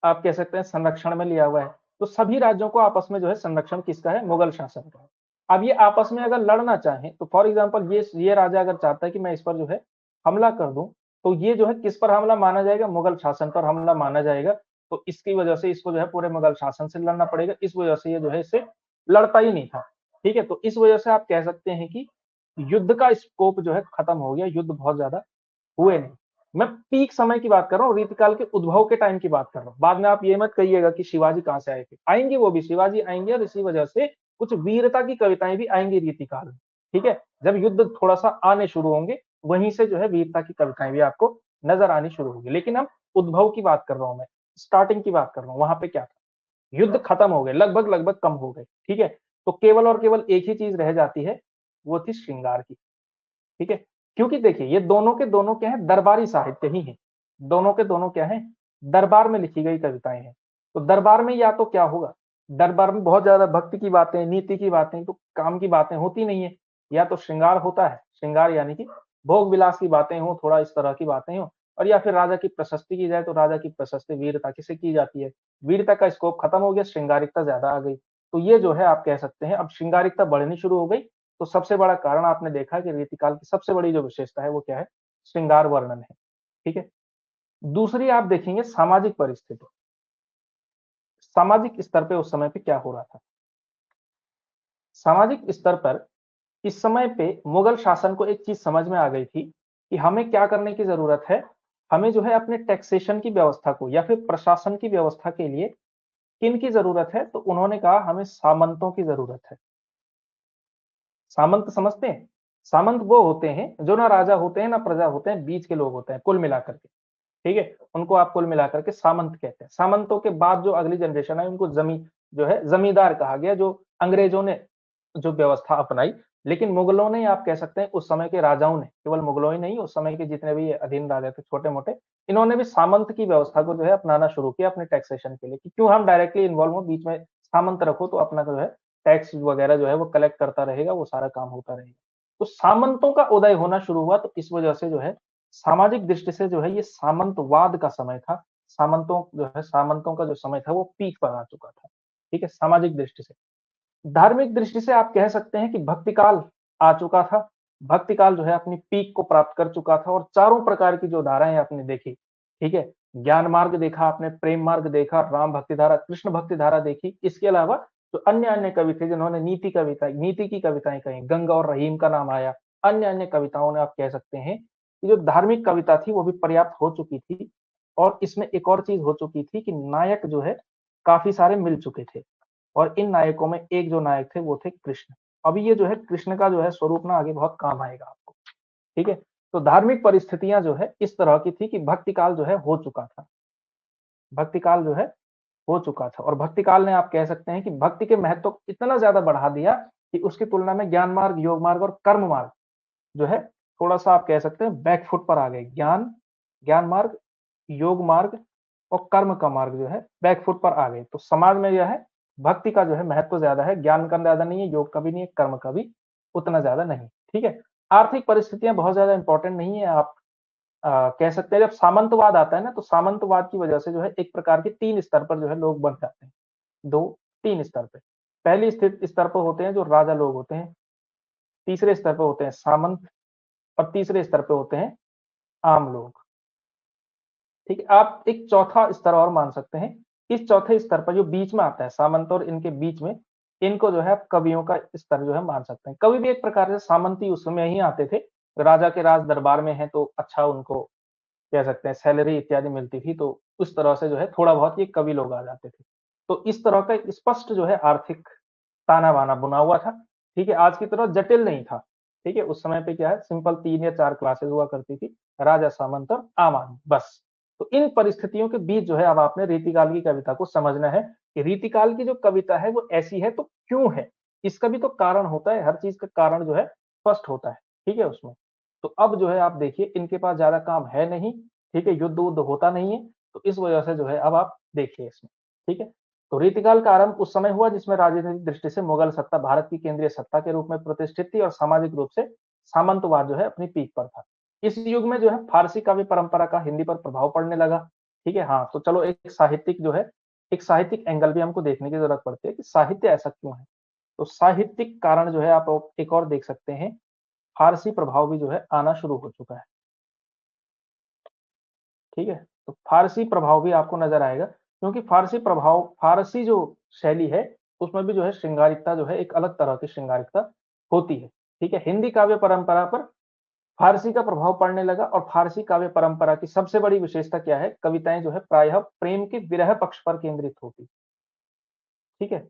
आप कह सकते हैं संरक्षण में लिया हुआ है। तो सभी राज्यों को आपस में जो है संरक्षण किसका है? मुगल शासन का है। अब ये आपस में अगर लड़ना चाहें, तो फॉर एग्ज़ाम्पल ये राजा अगर चाहता है कि मैं इस पर जो है हमला कर दूँ, तो ये जो है किस पर हमला माना जाएगा? मुगल शासन पर हमला माना जाएगा। तो इसकी वजह से इसको जो है पूरे मुगल शासन से लड़ना पड़ेगा। इस वजह से ये जो है इससे लड़ता ही नहीं था। ठीक है? तो इस वजह से आप कह सकते हैं कि युद्ध का स्कोप जो है खत्म हो गया, युद्ध बहुत ज़्यादा हुए नहीं। मैं पीक समय की बात कर रहा हूँ, रीतिकाल के उद्भव के टाइम की बात कर रहा हूँ। बाद में आप ये मत कहिएगा कि शिवाजी कहाँ से आए थे। आएँगे वो भी, शिवाजी आएँगे और इसी वजह से कुछ वीरता की कविताएँ भी आएँगी रीतिकाल में, ठीक है? जब युद्ध थोड़ा-सा आने शुरू होंगे, वहीं से जो है वीरता की कविताएँ भी आपको नज़र आनी शुरू होंगी। लेकिन अब उद्भव की बात कर रहा हूँ मैं, स्टार्टिंग की बात कर रहा हूँ, वहाँ पे क्या था? युद्ध खत्म हो गए, लगभग-लगभग कम हो गए, ठीक है? तो केवल और केवल एक ही चीज़ रह जाती है, वो थी श्रृंगार की। ठीक है? क्योंकि देखिए ये दोनों के दोनों क्या हैं दरबारी साहित्य ही हैं। दोनों के दोनों क्या हैं? दरबार में लिखी गई कविताएँ हैं। तो दरबार में या तो क्या होगा? दरबार में बहुत ज़्यादा भक्ति की बातें, नीति की बातें, तो काम की बातें होती नहीं है। या तो श्रृंगार होता है, श्रृंगार यानी कि भोग-विलास की बातें हों, थोड़ा इस तरह की बातें हों और या फिर राजा की प्रशस्ति की जाए तो राजा की प्रशस्ति वीरता किसे की जाती है? वीरता का स्कोप खत्म हो गया, श्रृंगारिकता ज़्यादा आ गई। तो ये जो है आप कह सकते हैं अब श्रृंगारिकता बढ़नी शुरू हो गई तो सबसे बड़ा कारण आपने देखा कि रीतिकाल की सबसे बड़ी जो विशेषता है वो क्या है? श्रृंगार वर्णन है, ठीक है? दूसरी आप देखेंगे सामाजिक परिस्थिति। सामाजिक स्तर पे उस समय पे क्या हो रहा था? सामाजिक स्तर पर इस समय पे मुगल शासन को एक चीज़ समझ में आ गई थी कि हमें क्या करने की ज़रूरत है? हमें जो है अपने टैक्सेशन की व्यवस्था को या फिर प्रशासन की व्यवस्था के लिए किनकी ज़रूरत है? तो उन्होंने कहा हमें सामंतों की ज़रूरत है। सामंत समझते हैं? सामंत वो होते हैं जो ना राजा होते हैं, ना प्रजा होते हैं, बीच के लोग होते हैं कुल मिलाकर के, ठीक है? उनको आप कुल मिलाकर के सामंत कहते हैं। सामंतों के बाद जो अगली जनरेशन आई उनको जो है ज़मींदार कहा गया जो अंग्रेजों ने जो व्यवस्था अपनाई। लेकिन मुगलों ने आप कह सकते हैं उस समय के राजाओं ने, केवल मुगलों ही नहीं उस समय के जितने भी अधीन राजा थे छोटे-मोटे, इन्होंने भी सामंत की व्यवस्था को जो है अपनाना शुरू किया अपने टैक्सेशन के लिए कि क्यों हम डायरेक्टली इन्वॉल्व हों, बीच में सामंत रखो तो अपना जो है टैक्स वगैरह जो है वो कलेक्ट करता रहेगा, वो सारा काम होता रहेगा। तो सामंतों का उदय होना शुरू हुआ तो इस वजह से जो है सामाजिक दृष्टि से जो है ये सामंतवाद का समय था। सामंतों का जो समय था वो पीक पर आ चुका था। ठीक है? सामाजिक दृष्टि से। धार्मिक दृष्टि से आप कह सकते हैं कि भक्ति काल आ चुका था। भक्ति काल जो है अपनी पीक को प्राप्त कर चुका था और चारों प्रकार की जो धाराएँ आपने देखी, ठीक है? ज्ञान मार्ग देखा आपने, प्रेम मार्ग देखा, राम भक्ति धारा, कृष्ण भक्ति धारा देखी। इसके अलावा जो अन्य-अन्य कवि थे जिन्होंने नीति की कविताएँ कहीं, गंगा और रहीम का नाम आया। अन्य-अन्य कविताओं ने आप कह सकते हैं कि जो धार्मिक कविता थी वो भी पर्याप्त हो चुकी थी और इसमें एक और चीज़ हो चुकी थी कि नायक जो है काफ़ी सारे मिल चुके थे। और इन नायकों में एक जो नायक थे वो थे कृष्ण। अभी ये जो है कृष्ण का जो है स्वरूप ना आगे बहुत काम आएगा आपको, ठीक है? तो धार्मिक परिस्थितियाँ जो है इस तरह की थी कि भक्ति काल जो है हो चुका था। भक्ति काल जो है हो चुका था और भक्ति काल ने आप कह सकते हैं कि भक्ति के महत्व को इतना ज़्यादा बढ़ा दिया कि उसकी तुलना में ज्ञान मार्ग, योग मार्ग और कर्म मार्ग जो है थोड़ा-सा आप कह सकते हैं बैक फुट पर आ गए। ज्ञान मार्ग, योग मार्ग और कर्म का मार्ग जो है बैकफुट पर आ गए। तो समाज में यह है भक्ति का जो है महत्व ज्यादा है, ज्ञान का ज्यादा नहीं है, योग का भी नहीं है, कर्म का भी उतना ज्यादा नहीं। ठीक है, आर्थिक परिस्थितियां बहुत ज्यादा इंपॉर्टेंट नहीं है। आप कह सकते हैं जब सामंतवाद आता है ना, तो सामंतवाद की वजह से जो है एक प्रकार के 3 स्तर पर जो है लोग बन जाते हैं। 2-3 स्तर पे। पहली स्तर पर होते हैं जो राजा लोग होते हैं, तीसरे स्तर पे होते हैं सामंत और तीसरे स्तर पे होते हैं आम लोग। ठीक है, आप एक चौथा स्तर और मान सकते हैं। इस चौथे स्तर पर जो बीच में आता है सामंत और इनके बीच में, इनको जो है आप कवियों का स्तर जो है मान सकते हैं। कवि भी एक प्रकार से सामंती उस समय ही आते थे। राजा के राज दरबार में है तो अच्छा उनको कह सकते हैं सैलरी इत्यादि मिलती थी, तो उस तरह से जो है थोड़ा बहुत ये कवि लोग आ जाते थे। तो इस तरह का एक स्पष्ट जो है आर्थिक ताना-बाना बुना हुआ था। ठीक है, आज की तरह जटिल नहीं था। ठीक है, उस समय पे क्या है सिंपल 3 या 4 क्लासेस हुआ करती थी, राजा, सामंत और आम आदमी, बस। तो इन परिस्थितियों के बीच जो है अब आपने रीतिकाल की कविता को समझना है कि रीतिकाल की जो कविता है वो ऐसी है तो क्यों है? इसका भी तो कारण होता है, हर चीज़ का कारण जो है स्पष्ट होता है। ठीक है उसमें। तो अब जो है आप देखिए इनके पास ज़्यादा काम है नहीं, ठीक है, युद्ध-वुद्ध होता नहीं है, तो इस वजह से जो है अब आप देखिए इसमें। ठीक है? तो रीतिकाल का आरंभ उस समय हुआ जिसमें राजनीतिक दृष्टि से मुगल सत्ता भारत की केंद्रीय सत्ता के रूप में प्रतिष्ठित थी और सामाजिक रूप से सामंतवाद जो है अपनी पीक पर था। इस युग में जो है फारसी काव्य परंपरा का हिंदी पर प्रभाव पड़ने लगा। ठीक है, हाँ, तो चलो एक साहित्यिक जो है, एक साहित्यिक एंगल भी हमको देखने की जरूरत पड़ती है कि साहित्य ऐसा क्यों है। तो साहित्यिक कारण जो है आप एक और देख सकते हैं, फारसी प्रभाव भी जो है आना शुरू हो चुका है। ठीक है, तो फारसी प्रभाव भी आपको नजर आएगा क्योंकि फारसी प्रभाव, फारसी जो शैली है उसमें भी जो है श्रृंगारिकता जो है एक अलग तरह की श्रृंगारिकता होती है। ठीक है, हिंदी काव्य परंपरा पर फारसी का प्रभाव पड़ने लगा और फारसी काव्य परंपरा की सबसे बड़ी विशेषता क्या है, कविताएं जो है प्रायः प्रेम के विरह पक्ष पर केंद्रित होती। ठीक है,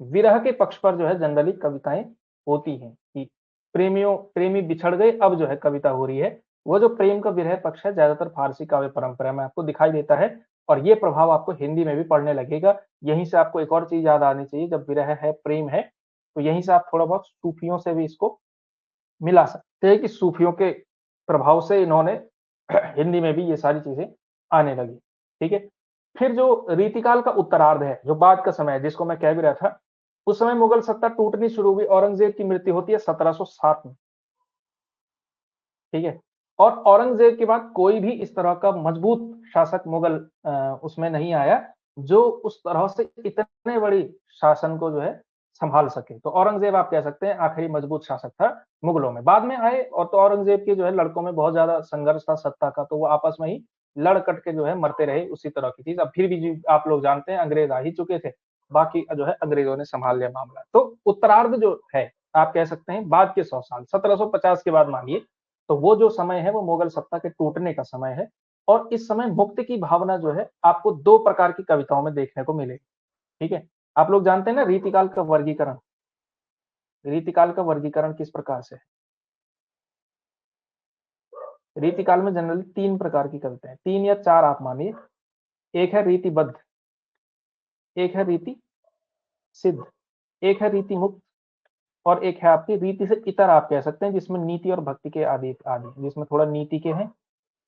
विरह के पक्ष पर जो है जनरली कविताएं होती हैं कि प्रेमी बिछड़ गए, अब जो है कविता हो रही है। वो जो प्रेम का विरह पक्ष है ज्यादातर फारसी काव्य परंपरा में आपको दिखाई देता है और ये प्रभाव आपको हिंदी में भी पड़ने लगेगा। यहीं से आपको एक और चीज याद आनी चाहिए, जब विरह है, प्रेम है, तो यहीं से आप थोड़ा बहुत सूफियों से भी इसको मिला सकते हैं कि सूफियों के प्रभाव से इन्होंने हिंदी में भी ये सारी चीजें आने लगी। ठीक है, फिर जो रीतिकाल का उत्तरार्ध है, जो बाद का समय है, जिसको मैं कह भी रहा था, उस समय मुगल सत्ता टूटनी शुरू हुई। औरंगजेब की मृत्यु होती है 1707 में। ठीक है, और औरंगजेब के बाद कोई भी इस तरह का मजबूत शासक मुगल उसमें नहीं आया जो उस तरह से इतने बड़ी शासन को जो है संभाल सके। तो औरंगजेब आप कह सकते हैं आखिरी मजबूत शासक था मुगलों में। बाद में आए और तो औरंगजेब के जो है लड़कों में बहुत ज्यादा संघर्ष था सत्ता का, तो वो आपस में ही लड़ कट के जो है मरते रहे, उसी तरह की चीज। अब फिर भी आप लोग जानते हैं अंग्रेज आ ही चुके थे, बाकी जो है अंग्रेजों ने संभाल लिया मामला। तो उत्तरार्ध जो है आप कह सकते हैं बाद के 100 साल 1750 के बाद मानिए, तो वो जो समय है वो मुगल सत्ता के टूटने का समय है। और इस समय मुक्ति की भावना जो है आपको 2 प्रकार की कविताओं में देखने को मिलेगी। ठीक है, आप लोग जानते हैं ना रीतिकाल का वर्गीकरण, रीतिकाल का वर्गीकरण किस प्रकार से है? रीतिकाल में जनरली 3 प्रकार की कविताएं, 3 या 4 आप मानिए। एक है रीतिबद्ध, एक है रीति सिद्ध, एक है रीति मुक्त और एक है आपकी रीति से इतर आप कह सकते हैं, जिसमें नीति और भक्ति के आदि आदि, जिसमें थोड़ा नीति के हैं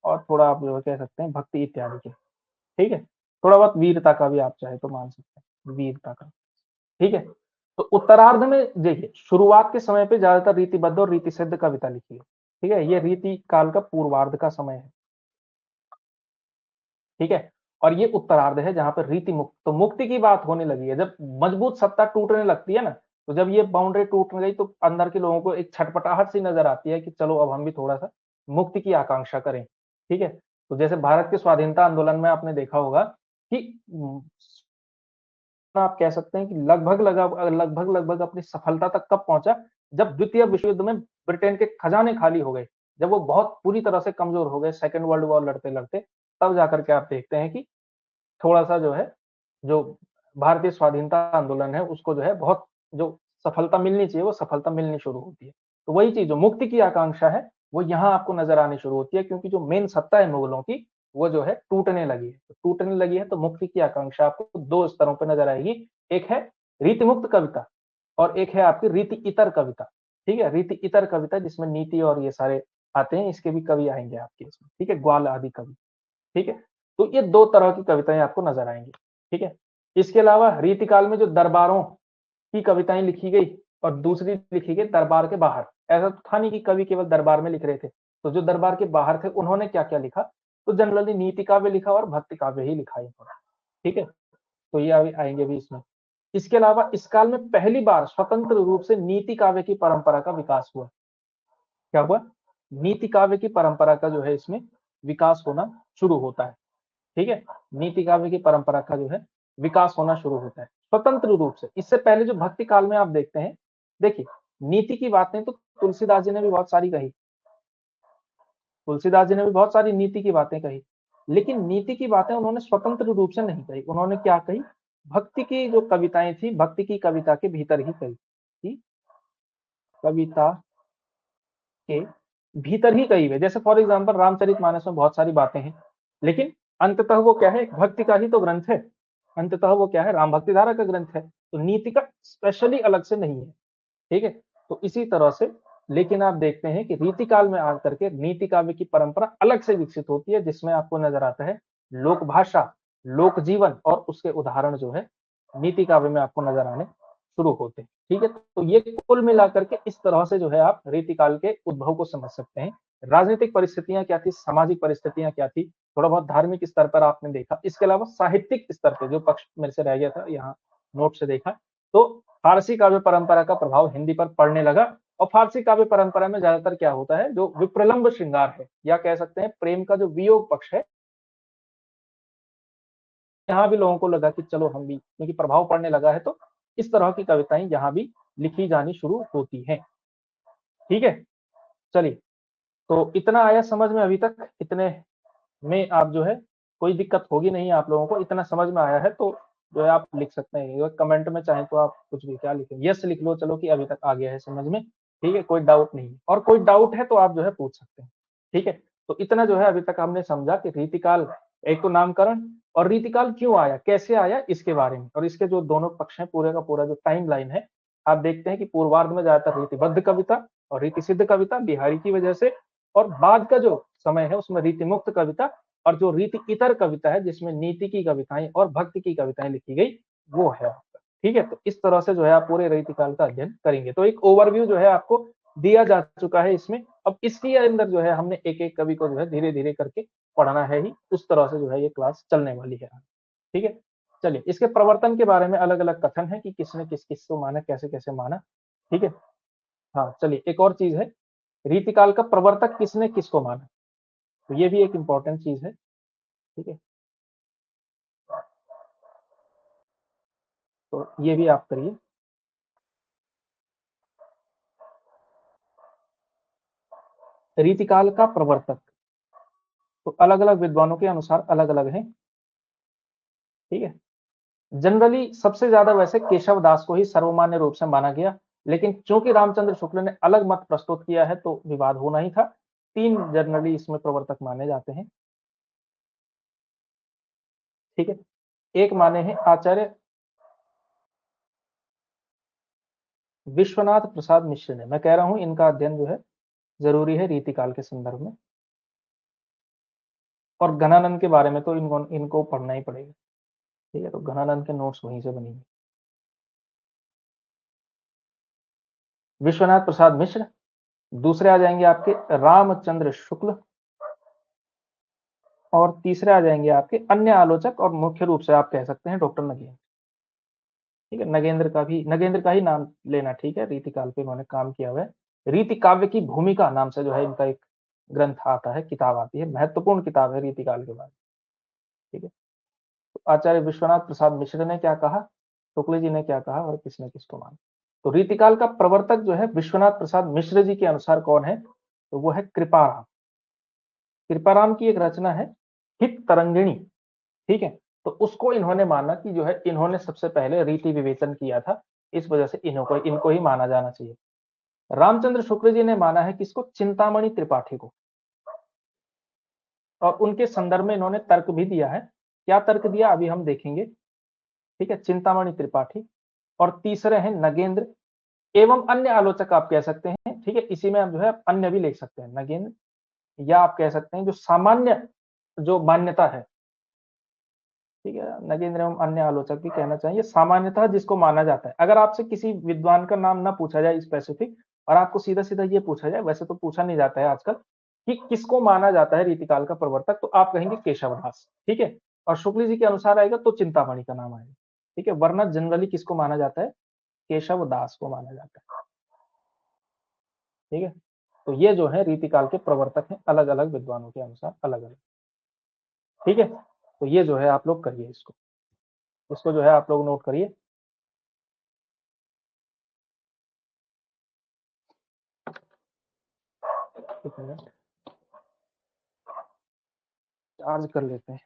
और थोड़ा आप जो कह सकते हैं भक्ति इत्यादि के। ठीक है, थोड़ा बहुत वीरता का भी आप चाहे तो मान सकते हैं, वीरता का। ठीक है, तो उत्तरार्ध में देखिए शुरुआत के समय पे ज्यादातर रीतिबद्ध और रीति सिद्ध कविता लिखी है। ठीक है, ये रीति काल का पूर्वार्ध का समय है। ठीक है, और ये उत्तरार्ध है जहां पर रीति मुक्त, तो मुक्ति की बात होने लगी है जब मजबूत सत्ता टूटने लगती है ना। तो जब ये बाउंड्री टूट गई तो अंदर के लोगों को एक छटपटाहट सी नजर आती है कि चलो अब हम भी थोड़ा सा मुक्ति की आकांक्षा करें। ठीक है, तो जैसे भारत के स्वाधीनता आंदोलन में आपने देखा होगा कि आप कह सकते हैं कि लगभग अपनी सफलता तक कब पहुंचा, जब द्वितीय विश्व युद्ध में ब्रिटेन के खजाने खाली हो गए, जब वो बहुत पूरी तरह से कमजोर हो गए सेकेंड वर्ल्ड वॉर लड़ते लड़ते, तब जाकर के आप देखते हैं कि थोड़ा सा जो है, जो भारतीय स्वाधीनता आंदोलन है उसको जो है बहुत जो सफलता मिलनी चाहिए वो सफलता मिलनी शुरू होती है। तो वही चीज जो मुक्ति की आकांक्षा है वो यहाँ आपको नजर आनी शुरू होती है, क्योंकि जो मेन सत्ता है मुगलों की वो जो है टूटने लगी है। तो टूटने लगी है तो मुक्ति की आकांक्षा आपको 2 स्तरों पर नजर आएगी। एक है रीति मुक्त कविता और एक है आपकी रीति इतर कविता। ठीक है, रीति इतर कविता जिसमें नीति और ये सारे आते हैं, इसके भी कवि आएंगे आपके इसमें। ठीक है, ग्वाल आदि कवि। ठीक है, तो ये दो तरह की कविताएं आपको नजर आएंगी। ठीक है, इसके अलावा रीतिकाल में जो दरबारों की कविताएं लिखी गई और दूसरी लिखी गई दरबार के बाहर। ऐसा तो था नहीं कि कवि केवल दरबार में लिख रहे थे, तो जो दरबार के बाहर थे उन्होंने क्या क्या लिखा, तो जनरली नीति काव्य लिखा और भक्ति काव्य ही लिखा इन्होंने। ठीक है, तो ये अभी आएंगे भी इसमें। इसके अलावा इस काल में पहली बार स्वतंत्र रूप से नीति काव्य की परंपरा का विकास हुआ। क्या हुआ, नीति काव्य की परंपरा का जो है इसमें विकास होना शुरू होता है। ठीक है, नीति काव्य की परंपरा का जो है विकास होना शुरू होता है स्वतंत्र रूप से। इससे पहले जो भक्ति काल में आप देखते हैं, देखिए नीति की बातें तो तुलसीदास जी ने भी बहुत सारी कही, तुलसीदास जी ने भी बहुत सारी नीति की बातें कही, लेकिन नीति की बातें उन्होंने स्वतंत्र रूप से नहीं कही। उन्होंने क्या कही, भक्ति की जो कविताएं थी, भक्ति की कविता के भीतर ही कही, कविता के भीतर ही कही हुई। जैसे फॉर एग्जाम्पल रामचरितमानस में बहुत सारी बातें हैं, लेकिन अंततः वो क्या है, भक्ति का ही तो ग्रंथ है। अंततः वो क्या है, राम भक्ति धारा का ग्रंथ है, तो नीति का स्पेशली अलग से नहीं है। ठीक है, तो इसी तरह से लेकिन आप देखते हैं कि रीति काल में आकर के नीति काव्य की परंपरा अलग से विकसित होती है, जिसमें आपको नजर आता है लोक भाषा, लोक जीवन और उसके उदाहरण जो है नीति काव्य में आपको नजर आने शुरू होते हैं। ठीक है, तो ये कुल मिलाकर के इस तरह से जो है आप रीतिकाल के उद्भव को समझ सकते हैं। राजनीतिक परिस्थितियां क्या थी, सामाजिक परिस्थितियां क्या थी, थोड़ा बहुत धार्मिक स्तर पर आपने देखा। इसके अलावा साहित्यिक स्तर पर जो पक्ष मेरे से रह गया था यहाँ नोट से देखा, तो फारसी काव्य परंपरा का प्रभाव हिंदी पर पड़ने लगा। और फारसी काव्य परंपरा में ज्यादातर क्या होता है, जो विप्रलंब श्रृंगार है या कह सकते हैं प्रेम का जो वियोग पक्ष है, यहाँ भी लोगों को लगा कि चलो हम भी, क्योंकि प्रभाव पड़ने लगा है, तो इस तरह की कविताएं यहाँ भी लिखी जानी शुरू होती हैं। ठीक है, चलिए, तो इतना आया समझ में अभी तक? इतने में आप जो है कोई दिक्कत होगी नहीं आप लोगों को, इतना समझ में आया है तो जो है आप लिख सकते हैं कमेंट में, चाहे तो आप कुछ भी क्या लिखें, यस लिख लो, चलो कि अभी तक आ गया है समझ में। ठीक है, कोई डाउट नहीं, और कोई डाउट है तो आप जो है पूछ सकते हैं। ठीक है, तो इतना जो है अभी तक हमने समझा कि रीतिकाल एक तो नामकरण, और रीतिकाल क्यों आया, कैसे आया, इसके बारे में, और इसके जो दोनों पक्ष हैं, पूरे का पूरा जो टाइम लाइन है, आप देखते हैं कि पूर्वार्ध में ज्यादातर रीतिबद्ध कविता और रीति सिद्ध कविता बिहारी की वजह से, और बाद का जो समय है उसमें रीति मुक्त कविता और जो रीति इतर कविता है जिसमें नीति की कविताएं और भक्ति की कविताएं लिखी गई, वो है आपका। ठीक है, तो इस तरह से जो है आप पूरे रीतिकाल का अध्ययन करेंगे। तो एक ओवरव्यू जो है आपको दिया जा चुका है इसमें। अब इसके अंदर जो है हमने एक एक कवि को जो है धीरे धीरे करके पढ़ना है ही, उस तरह से जो है ये क्लास चलने वाली है। ठीक है, चलिए, इसके प्रवर्तन के बारे में अलग अलग कथन है कि किसने किस किस को माना, कैसे कैसे माना। ठीक है, हाँ चलिए, एक और चीज है, रीतिकाल का प्रवर्तक किसने किसको माना, तो ये भी एक इंपॉर्टेंट चीज है। ठीक है, तो ये भी आप करिए। रीतिकाल का प्रवर्तक तो अलग अलग विद्वानों के अनुसार अलग अलग है। ठीक है, जनरली सबसे ज्यादा वैसे केशव दास को ही सर्वमान्य रूप से माना गया, लेकिन चूंकि रामचंद्र शुक्ल ने अलग मत प्रस्तुत किया है तो विवाद होना ही था। तीन जनरली इसमें प्रवर्तक माने जाते हैं। ठीक है, एक माने हैं आचार्य विश्वनाथ प्रसाद मिश्र ने। मैं कह रहा हूं इनका अध्ययन जो है जरूरी है रीतिकाल के संदर्भ में, और घनानंद के बारे में तो इनको पढ़ना ही पड़ेगा। ठीक है, तो घनानंद के नोट्स वहीं से बनेंगे। विश्वनाथ प्रसाद मिश्र। दूसरे आ जाएंगे आपके रामचंद्र शुक्ल, और तीसरे आ जाएंगे आपके अन्य आलोचक, और मुख्य रूप से आप कह सकते हैं डॉक्टर नगेंद्र। ठीक है, नगेंद्र का ही नाम लेना ठीक है, रीतिकाल पे उन्होंने काम किया हुआ है। रीति काव्य की भूमिका नाम से जो है इनका एक ग्रंथ आता है, किताब आती है, महत्वपूर्ण किताब है रीतिकाल के बारे में। ठीक है, तो आचार्य विश्वनाथ प्रसाद मिश्र ने क्या कहा, शुक्ल जी ने क्या कहा, और किसने किसको माना। तो रीतिकाल का प्रवर्तक जो है विश्वनाथ प्रसाद मिश्र जी के अनुसार कौन है, तो वो है कृपाराम। कृपाराम की एक रचना है हित तरंगिणी। ठीक है, तो उसको इन्होंने माना कि जो है इन्होंने सबसे पहले रीति विवेचन किया था, इस वजह से इनको ही माना जाना चाहिए। रामचंद्र शुक्ल जी ने माना है किसको, चिंतामणि त्रिपाठी को, और उनके संदर्भ में इन्होंने तर्क भी दिया है। क्या तर्क दिया अभी हम देखेंगे। ठीक है, चिंतामणि त्रिपाठी, और तीसरे हैं नगेंद्र एवं अन्य आलोचक आप कह सकते हैं। ठीक है, इसी में आप जो है अन्य भी लिख सकते हैं, नगेंद्र, या आप कह सकते हैं जो सामान्य जो मान्यता है ठीक है, नगेंद्र एवं अन्य आलोचक भी कहना चाहिए। सामान्यतः जिसको माना जाता है, अगर आपसे किसी विद्वान का नाम ना पूछा जाए स्पेसिफिक और आपको सीधा सीधा ये पूछा जाए, वैसे तो पूछा नहीं जाता है आजकल, कि किसको माना जाता है रीतिकाल का प्रवर्तक, तो आप कहेंगे केशवदास। ठीक है, और शुक्ल जी के अनुसार आएगा तो चिंतामणि का नाम आएगा। ठीक है, वरना जनरली किसको माना जाता है, केशवदास को माना जाता है। ठीक है, तो ये जो है रीतिकाल के प्रवर्तक हैं, अलग अलग विद्वानों के अनुसार अलग अलग। ठीक है, तो ये जो है आप लोग करिए, इसको जो है आप लोग नोट करिए। एक मिनट चार्ज कर लेते हैं।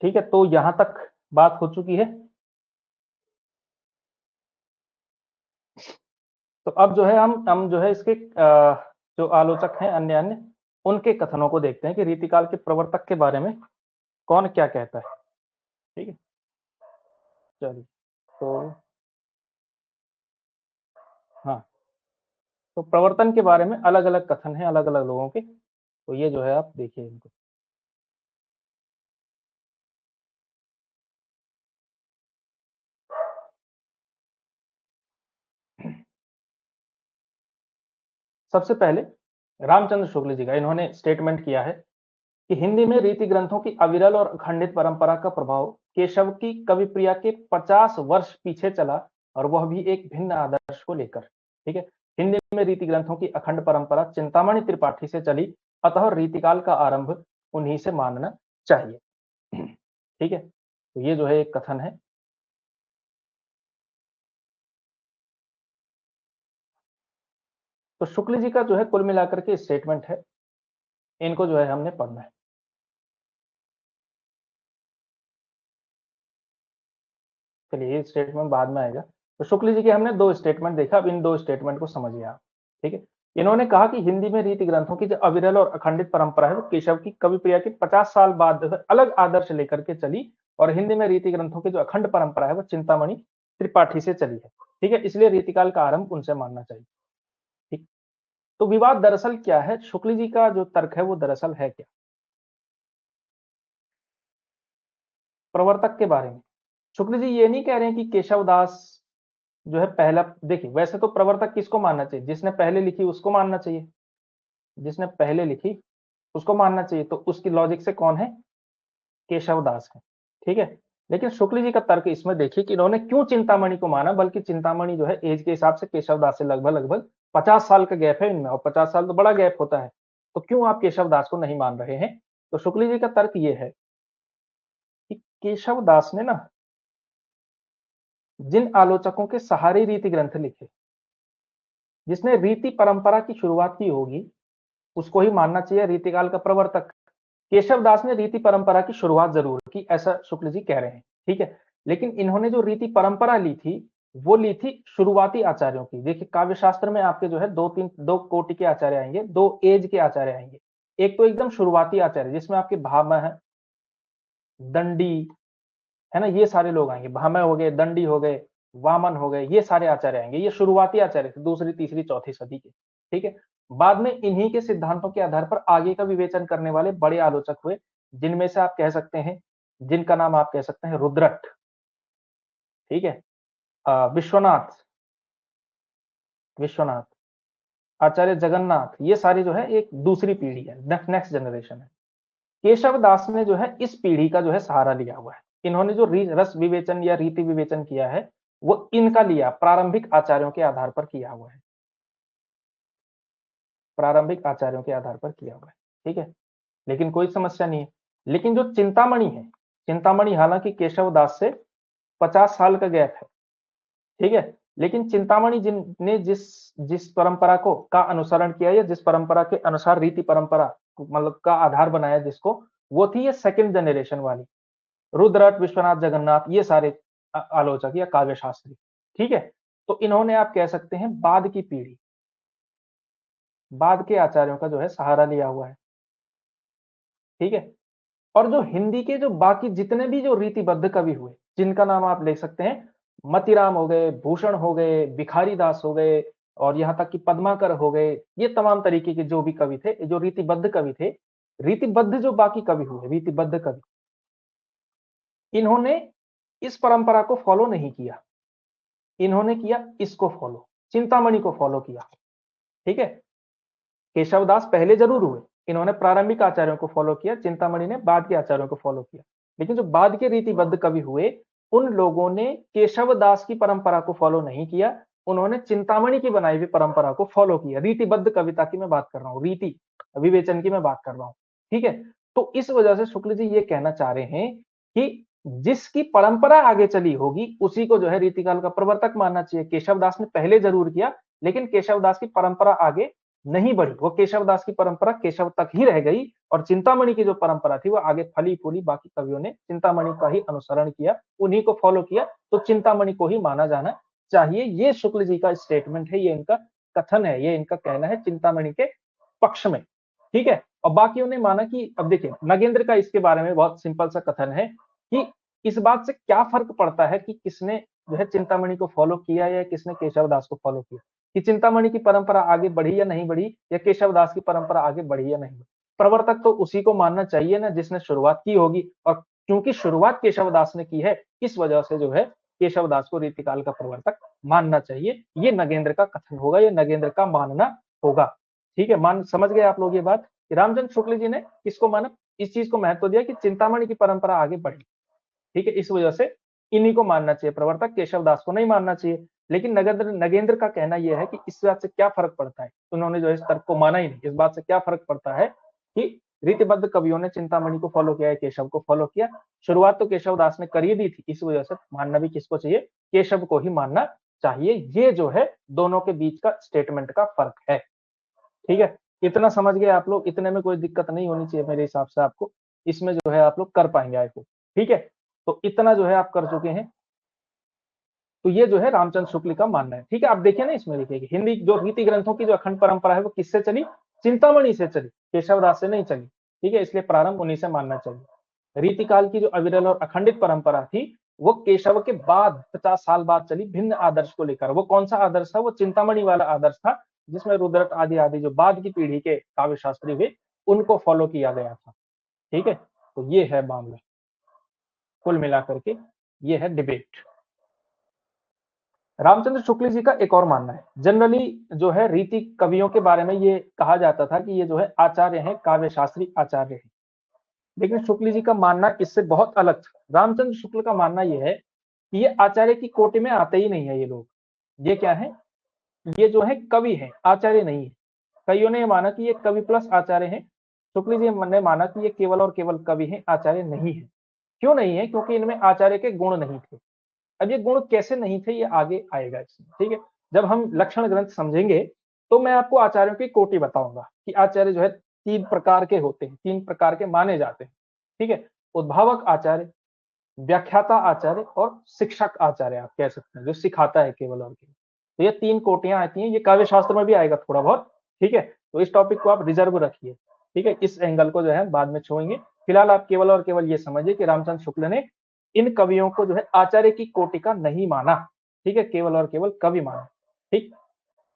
ठीक है, तो यहां तक बात हो चुकी है। तो अब जो है हम जो है इसके जो आलोचक हैं अन्य अन्य, उनके कथनों को देखते हैं कि रीतिकाल के प्रवर्तक के बारे में कौन क्या कहता है। ठीक है, चलिए, तो हाँ, तो प्रवर्तन के बारे में अलग अलग कथन हैं अलग अलग लोगों के, तो ये जो है आप देखिए इनको। सबसे पहले रामचंद्र शुक्ल जी का इन्होंने स्टेटमेंट किया है कि हिंदी में रीति ग्रंथों की अविरल और अखंडित परंपरा का प्रभाव केशव की कवि प्रिया के 50 वर्ष पीछे चला, और वह भी एक भिन्न आदर्श को लेकर। ठीक है, हिंदी में रीति ग्रंथों की अखंड परंपरा चिंतामणि त्रिपाठी से चली, अतः रीतिकाल का आरंभ उन्हीं से मानना चाहिए। ठीक है, तो ये जो है एक कथन है। तो शुक्ल जी का जो है कुल मिलाकर के स्टेटमेंट है, इनको जो है हमने पढ़ना है। चलिए, ये स्टेटमेंट बाद में आएगा। तो शुक्ल जी के हमने दो स्टेटमेंट देखा, अब इन दो स्टेटमेंट को समझिए आप। ठीक है, इन्होंने कहा कि हिंदी में रीति ग्रंथों की जो अविरल और अखंडित परंपरा है वो केशव की कवि प्रिया के 50 साल बाद अलग आदर्श लेकर के चली, और हिंदी में रीति ग्रंथों की जो अखंड परंपरा है वो चिंतामणि त्रिपाठी से चली है। ठीक है, इसलिए रीतिकाल का आरंभ उनसे मानना चाहिए। ठीक, तो विवाद दरअसल क्या है, शुक्ल जी का जो तर्क है वो दरअसल है क्या, प्रवर्तक के बारे में। शुक्ल जी ये नहीं कह रहे हैं कि केशव दास जो है पहला, देखिए वैसे तो प्रवर्तक किसको मानना चाहिए, जिसने पहले लिखी उसको मानना चाहिए, जिसने पहले लिखी उसको मानना चाहिए, तो उसकी लॉजिक से कौन है, केशव दास है। ठीक है, लेकिन शुक्ल जी का तर्क इसमें देखिए कि इन्होंने क्यों चिंतामणि को माना, बल्कि चिंतामणि जो है एज के हिसाब से केशव दास से लगभग लगभग 50 साल का गैप है इनमें, और 50 साल तो बड़ा गैप होता है, तो क्यों आप केशव दास को नहीं मान रहे हैं। तो शुक्ल जी का तर्क ये है कि केशव दास ने ना जिन आलोचकों के सहारे रीति ग्रंथ लिखे, जिसने रीति परंपरा की शुरुआत की होगी, उसको ही मानना चाहिए रीतिकाल का प्रवर्तक। केशव दास ने रीति परंपरा की शुरुआत जरूर की, ऐसा शुक्ल जी कह रहे हैं। ठीक है, लेकिन इन्होंने जो रीति परंपरा ली थी वो ली थी शुरुआती आचार्यों की। देखिए काव्य शास्त्र में आपके जो है दो कोटि के आचार्य आएंगे, दो एज के आचार्य आएंगे। एक तो एकदम शुरुआती आचार्य जिसमें आपके भामह, दंडी, है ना, ये सारे लोग आएंगे, भामह हो गए, दंडी हो गए, वामन हो गए, ये सारे आचार्य आएंगे, ये शुरुआती आचार्य थे दूसरी तीसरी चौथी सदी के। ठीक है, बाद में इन्हीं के सिद्धांतों के आधार पर आगे का विवेचन करने वाले बड़े आलोचक हुए, जिनमें से आप कह सकते हैं, जिनका नाम आप कह सकते हैं रुद्रट। ठीक है, विश्वनाथ, विश्वनाथ, आचार्य जगन्नाथ, ये सारी जो है एक दूसरी पीढ़ी है, नेक्स्ट जनरेशन है। केशव दास ने जो है इस पीढ़ी का जो है सहारा लिया हुआ है। इन्होंने जो रस विवेचन या रीति विवेचन किया है वो इनका लिया, प्रारंभिक आचार्यों के आधार पर किया हुआ है। प्रारंभिक आचार्यों के आधार पर किया हुआ है, ठीक है, लेकिन कोई समस्या नहीं है। लेकिन जो चिंतामणि है, चिंतामणि हालांकि केशव दास से 50 साल का गैप है, ठीक है, लेकिन चिंतामणि जिनने जिस जिस परंपरा को का अनुसरण किया या जिस परंपरा के अनुसार रीति परंपरा मतलब का आधार बनाया जिसको, वो थी ये सेकंड जनरेशन वाली, रुद्रट, विश्वनाथ, जगन्नाथ, ये सारे आलोचक या काव्य शास्त्री, ठीक है। तो इन्होंने आप कह सकते हैं बाद की पीढ़ी, बाद के आचार्यों का जो है सहारा लिया हुआ है, ठीक है। और जो हिंदी के जो बाकी जितने भी जो रीतिबद्ध कवि हुए, जिनका नाम आप ले सकते हैं, मतीराम हो गए, भूषण हो गए, भिखारी दास हो गए, और यहाँ तक कि पद्माकर हो गए, ये तमाम तरीके के जो भी कवि थे, जो रीतिबद्ध कवि थे, रीतिबद्ध जो बाकी कवि हुए, रीतिबद्ध कवि, इन्होंने इस परंपरा को फॉलो नहीं किया, इन्होंने किया इसको फॉलो, चिंतामणि को फॉलो किया, ठीक है। केशवदास पहले जरूर हुए, इन्होंने प्रारंभिक आचार्यों को फॉलो किया, चिंतामणि ने बाद के आचार्यों को फॉलो किया, लेकिन जो बाद के रीतिबद्ध कवि हुए, उन लोगों ने केशवदास की परंपरा को फॉलो नहीं किया, उन्होंने चिंतामणि की बनाई हुई परंपरा को फॉलो किया। रीतिबद्ध कविता की मैं बात कर रहा हूँ, रीति विवेचन की मैं बात कर रहा हूँ, ठीक है। तो इस वजह से शुक्ल जी ये कहना चाह रहे हैं कि जिसकी परंपरा आगे चली होगी उसी को जो है रीतिकाल का प्रवर्तक मानना चाहिए। केशवदास ने पहले जरूर किया, लेकिन केशवदास की परंपरा आगे नहीं बढ़ी, वो केशवदास की परंपरा केशव तक ही रह गई, और चिंतामणि की जो परंपरा थी वो आगे फली फूली, बाकी कवियों ने चिंतामणि का ही अनुसरण किया, उन्हीं को फॉलो किया, तो चिंतामणि को ही माना जाना चाहिए। ये शुक्ल जी का स्टेटमेंट है, ये इनका कथन है, ये इनका कहना है चिंतामणि के पक्ष में, ठीक है। और बाकियों ने माना कि, अब देखिए नगेंद्र का इसके बारे में बहुत सिंपल सा कथन है कि इस बात से क्या फर्क पड़ता है कि किसने जो है चिंतामणि को फॉलो किया या किसने केशवदास को फॉलो किया, कि चिंतामणि की परंपरा आगे बढ़ी या नहीं बढ़ी, या केशवदास की परंपरा आगे बढ़ी या नहीं बढ़ी, प्रवर्तक तो उसी को मानना चाहिए ना जिसने शुरुआत की होगी। और क्योंकि शुरुआत केशवदास ने की है, इस वजह से जो है केशवदास को रीतिकाल का प्रवर्तक मानना चाहिए। ये नगेंद्र का कथन होगा, ये नगेंद्र का मानना होगा, ठीक है। मान समझ गए आप लोग ये बात, रामचंद्र शुक्ल जी ने किसको माना, इस चीज को महत्व दिया कि चिंतामणि की परंपरा आगे बढ़ी, ठीक है, इस वजह से इन्हीं को मानना चाहिए प्रवर्तक, केशवदास को नहीं मानना चाहिए। लेकिन नगेंद्र का कहना यह है कि इस बात से क्या फर्क पड़ता है, उन्होंने जो इस तर्क को माना ही नहीं, इस बात से क्या फर्क पड़ता है कि रीतिबद्ध कवियों ने चिंतामणि को फॉलो किया है, केशव को फॉलो किया, शुरुआत तो केशवदास ने कर ही दी थी, इस वजह से मानना भी किसको चाहिए, केशव को ही मानना चाहिए। ये जो है दोनों के बीच का स्टेटमेंट का फर्क है, ठीक है। इतना समझ गए आप लोग, इतने में कोई दिक्कत नहीं होनी चाहिए मेरे हिसाब से, आपको इसमें जो है आप लोग कर पाएंगे आई होप, ठीक है। तो इतना जो है आप कर चुके हैं, तो ये जो है रामचंद्र शुक्ल का मानना है, ठीक है। आप देखिए ना, इसमें देखिए हिंदी जो रीति ग्रंथों की जो अखंड परंपरा है वो किससे चली, चिंतामणि से चली, केशवदास से नहीं चली, ठीक है, इसलिए प्रारंभ उन्हीं से मानना चाहिए। रीतिकाल की जो अविरल और अखंडित परंपरा थी वो केशव के बाद 50 साल बाद चली, भिन्न आदर्श को लेकर। वो कौन सा आदर्श था, वो चिंतामणि वाला आदर्श था, जिसमें रुद्रट आदि आदि जो बाद की पीढ़ी के काव्य शास्त्री हुए उनको फॉलो किया गया था, ठीक है। तो ये है मामला, कुल मिलाकर के ये है डिबेट। रामचंद्र शुक्ल जी का एक और मानना है, जनरली जो है रीति कवियों के बारे में ये कहा जाता था कि ये जो है आचार्य हैं, काव्य शास्त्री आचार्य हैं, लेकिन शुक्ल जी का मानना इससे बहुत अलग था। रामचंद्र शुक्ल का मानना यह है कि ये आचार्य की कोटि में आते ही नहीं है, ये लोग, ये क्या है, ये जो है कवि है, आचार्य नहीं है। कईयों ने माना कि ये कवि प्लस आचार्य हैं, शुक्ल जी ने माना कि ये केवल और केवल कवि हैं, आचार्य नहीं है। क्यों नहीं है, क्योंकि इनमें आचार्य के गुण नहीं थे। अब ये गुण कैसे नहीं थे ये आगे आएगा इसमें, ठीक है। जब हम लक्षण ग्रंथ समझेंगे तो मैं आपको आचार्यों की कोटि बताऊंगा कि आचार्य जो है 3 प्रकार के होते हैं, 3 प्रकार के माने जाते हैं, ठीक है। उद्भावक आचार्य, व्याख्याता आचार्य और शिक्षक आचार्य आप कह सकते हैं, जो सिखाता है केवल और केवल। तो ये 3 कोटियां आती हैं, ये काव्य शास्त्र में भी आएगा थोड़ा बहुत, ठीक है। तो इस टॉपिक को आप रिजर्व रखिए, ठीक है, इस एंगल को जो है बाद में छुएंगे। फिलहाल आप केवल और केवल ये समझिए कि रामचंद्र शुक्ल ने इन कवियों को जो है आचार्य की कोटि का नहीं माना, ठीक है, केवल और केवल कवि माना, ठीक।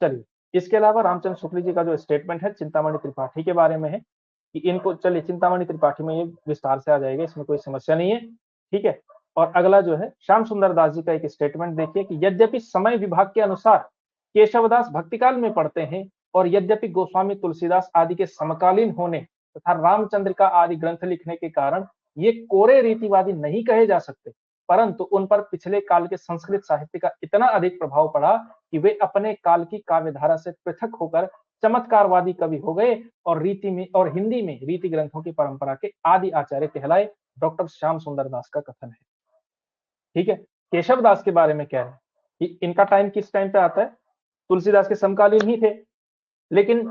चलिए, इसके अलावा रामचंद्र शुक्ल जी का जो स्टेटमेंट है चिंतामणि त्रिपाठी के बारे में है कि इनको, चलिए चिंतामणि त्रिपाठी में ये विस्तार से आ जाएगा, इसमें कोई समस्या नहीं है, ठीक है। और अगला जो है श्याम सुंदर दास जी का एक स्टेटमेंट देखिए कि यद्यपि समय विभाग के अनुसार केशवदास भक्तिकाल में पढ़ते हैं और यद्यपि गोस्वामी तुलसीदास आदि के समकालीन होने तथा रामचंद्र का आदि ग्रंथ लिखने के कारण ये कोरे रीतिवादी नहीं कहे जा सकते, परंतु उन पर पिछले काल के संस्कृत साहित्य का इतना अधिक प्रभाव पड़ा कि वे अपने काल की काव्यधारा से पृथक होकर चमत्कारवादी कवि हो गए और हिंदी में रीति ग्रंथों की परंपरा के आदि आचार्य कहलाए। डॉक्टर श्याम सुंदर दास का कथन है। ठीक है, केशव दास के बारे में क्या है कि इनका टाइम किस टाइम पे आता है, तुलसीदास के समकालीन ही थे, लेकिन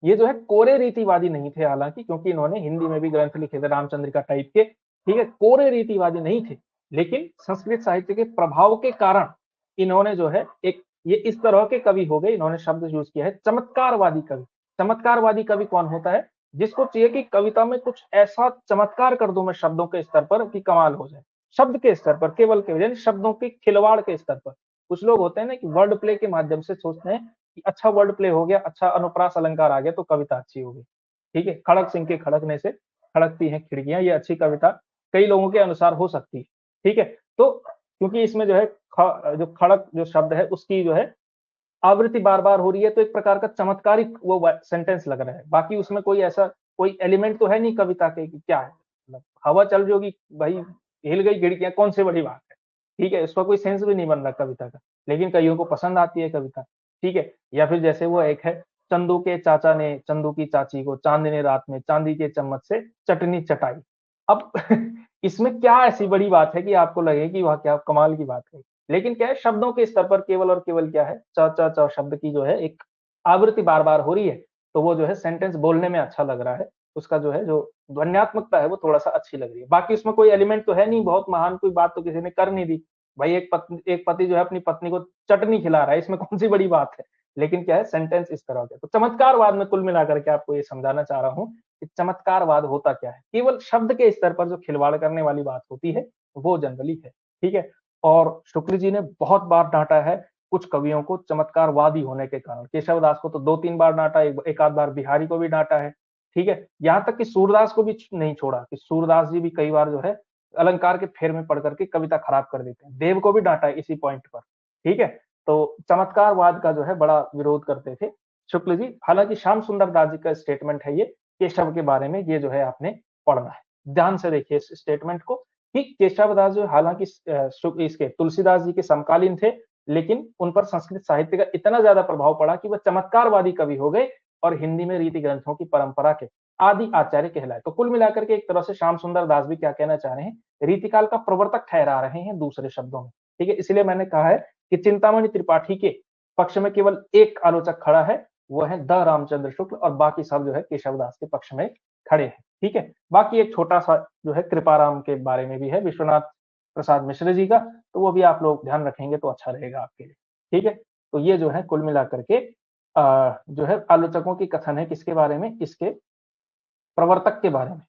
ये जो है कोरे रीतिवादी नहीं थे हालांकि, क्योंकि इन्होंने हिंदी में भी ग्रंथ लिखे थे रामचंद्रिका टाइप के। ठीक है, कोरे रीतिवादी नहीं थे, लेकिन संस्कृत साहित्य के प्रभाव के कारण इन्होंने जो है एक ये इस तरह के कवि हो गए। इन्होंने शब्द यूज किया है चमत्कारवादी कवि। चमत्कारवादी कवि कौन होता है, जिसको चाहिए कि कविता में कुछ ऐसा चमत्कार कर दूं मैं शब्दों के स्तर पर कि कमाल हो जाए। शब्द के स्तर पर, केवल यानी शब्दों के खिलवाड़ के स्तर पर। कुछ लोग होते हैं ना कि वर्ड प्ले के माध्यम से सोचते हैं कि अच्छा वर्ड प्ले हो गया, अच्छा अनुप्रास अलंकार आ गया तो कविता अच्छी होगी। ठीक है, खड़क सिंह के खड़कने से खड़कती हैं खिड़कियां, ये अच्छी कविता कई लोगों के अनुसार हो सकती है। ठीक है, तो क्योंकि इसमें जो है जो खड़क जो शब्द है उसकी जो है आवृत्ति बार बार हो रही है, तो एक प्रकार का चमत्कारिक वो सेंटेंस लग रहा है। बाकी उसमें कोई ऐसा कोई एलिमेंट तो है नहीं कविता के कि क्या है, मतलब हवा चल रही होगी भाई, हिल गई खिड़कियां, कौन सी बड़ी बात है। ठीक है, उसका कोई सेंस भी नहीं बन रहा कविता का, लेकिन कईयों को पसंद आती है कविता। ठीक है, या फिर जैसे वो एक है, चंदू के चाचा ने चंदू की चाची को चांदनी रात में चांदी के चम्मच से चटनी चटाई। अब इसमें क्या ऐसी बड़ी बात है कि आपको लगे कि वह क्या कमाल की बात है, लेकिन क्या है शब्दों के स्तर पर केवल और केवल क्या है, च च च शब्द की जो है एक आवृत्ति बार बार हो रही है, तो वो जो है सेंटेंस बोलने में अच्छा लग रहा है। उसका जो है जो ध्वन्यात्मकता है वो थोड़ा सा अच्छी लग रही है। बाकी उसमें कोई एलिमेंट तो है नहीं, बहुत महान कोई बात तो किसी ने कर नहीं दी भाई। एक पति जो है अपनी पत्नी को चटनी खिला रहा है, इसमें कौन सी बड़ी बात है। लेकिन क्या है सेंटेंस इस तरह के। तो चमत्कारवाद में कुल मिलाकर के आपको ये समझाना चाह रहा हूँ कि चमत्कारवाद होता क्या है, केवल शब्द के स्तर पर जो खिलवाड़ करने वाली बात होती है वो जनरली है। ठीक है, और शुक्ल जी ने बहुत बार डांटा है कुछ कवियों को चमत्कारवादी होने के कारण। केशव दास को तो 2-3 बार डांटा, एक आध बार बिहारी को भी डांटा है। ठीक है, यहाँ तक कि सूरदास को भी नहीं छोड़ा कि सूरदास जी भी कई बार जो है अलंकार के फेर में पढ़ करके कविता खराब कर देते हैं। देव को भी डांटा है इसी पॉइंट पर। ठीक है, तो चमत्कारवाद का जो है बड़ा विरोध करते थे शुक्ल जी। हालांकि श्याम सुंदर दास जी का स्टेटमेंट है ये केशव के बारे में, ये जो है आपने पढ़ना है। ध्यान से देखिए इस स्टेटमेंट को कि केशव दास जो हालांकि इसके तुलसीदास जी के समकालीन थे, लेकिन उन पर संस्कृत साहित्य का इतना ज्यादा प्रभाव पड़ा कि वह चमत्कारवादी कवि हो गए और हिंदी में रीति ग्रंथों की परंपरा के आदि आचार्य कहलाए। तो कुल मिलाकर के एक तरह से श्याम सुंदर दास भी क्या कहना चाह रहे हैं, रीतिकाल का प्रवर्तक ठहरा रहे हैं दूसरे शब्दों में। ठीक है, इसलिए मैंने कहा है कि चिंतामणि त्रिपाठी के पक्ष में केवल एक आलोचक खड़ा है, वो है द रामचंद्र शुक्ल, और बाकी सब जो है केशव दास के पक्ष में खड़े हैं। ठीक है, बाकी एक छोटा सा जो है कृपाराम के बारे में भी है, विश्वनाथ प्रसाद मिश्र जी का, तो वो भी आप लोग ध्यान रखेंगे तो अच्छा रहेगा आपके लिए। ठीक है, तो ये जो है कुल मिलाकर के जो है आलोचकों की कथन है किसके बारे में, इसके प्रवर्तक के बारे में।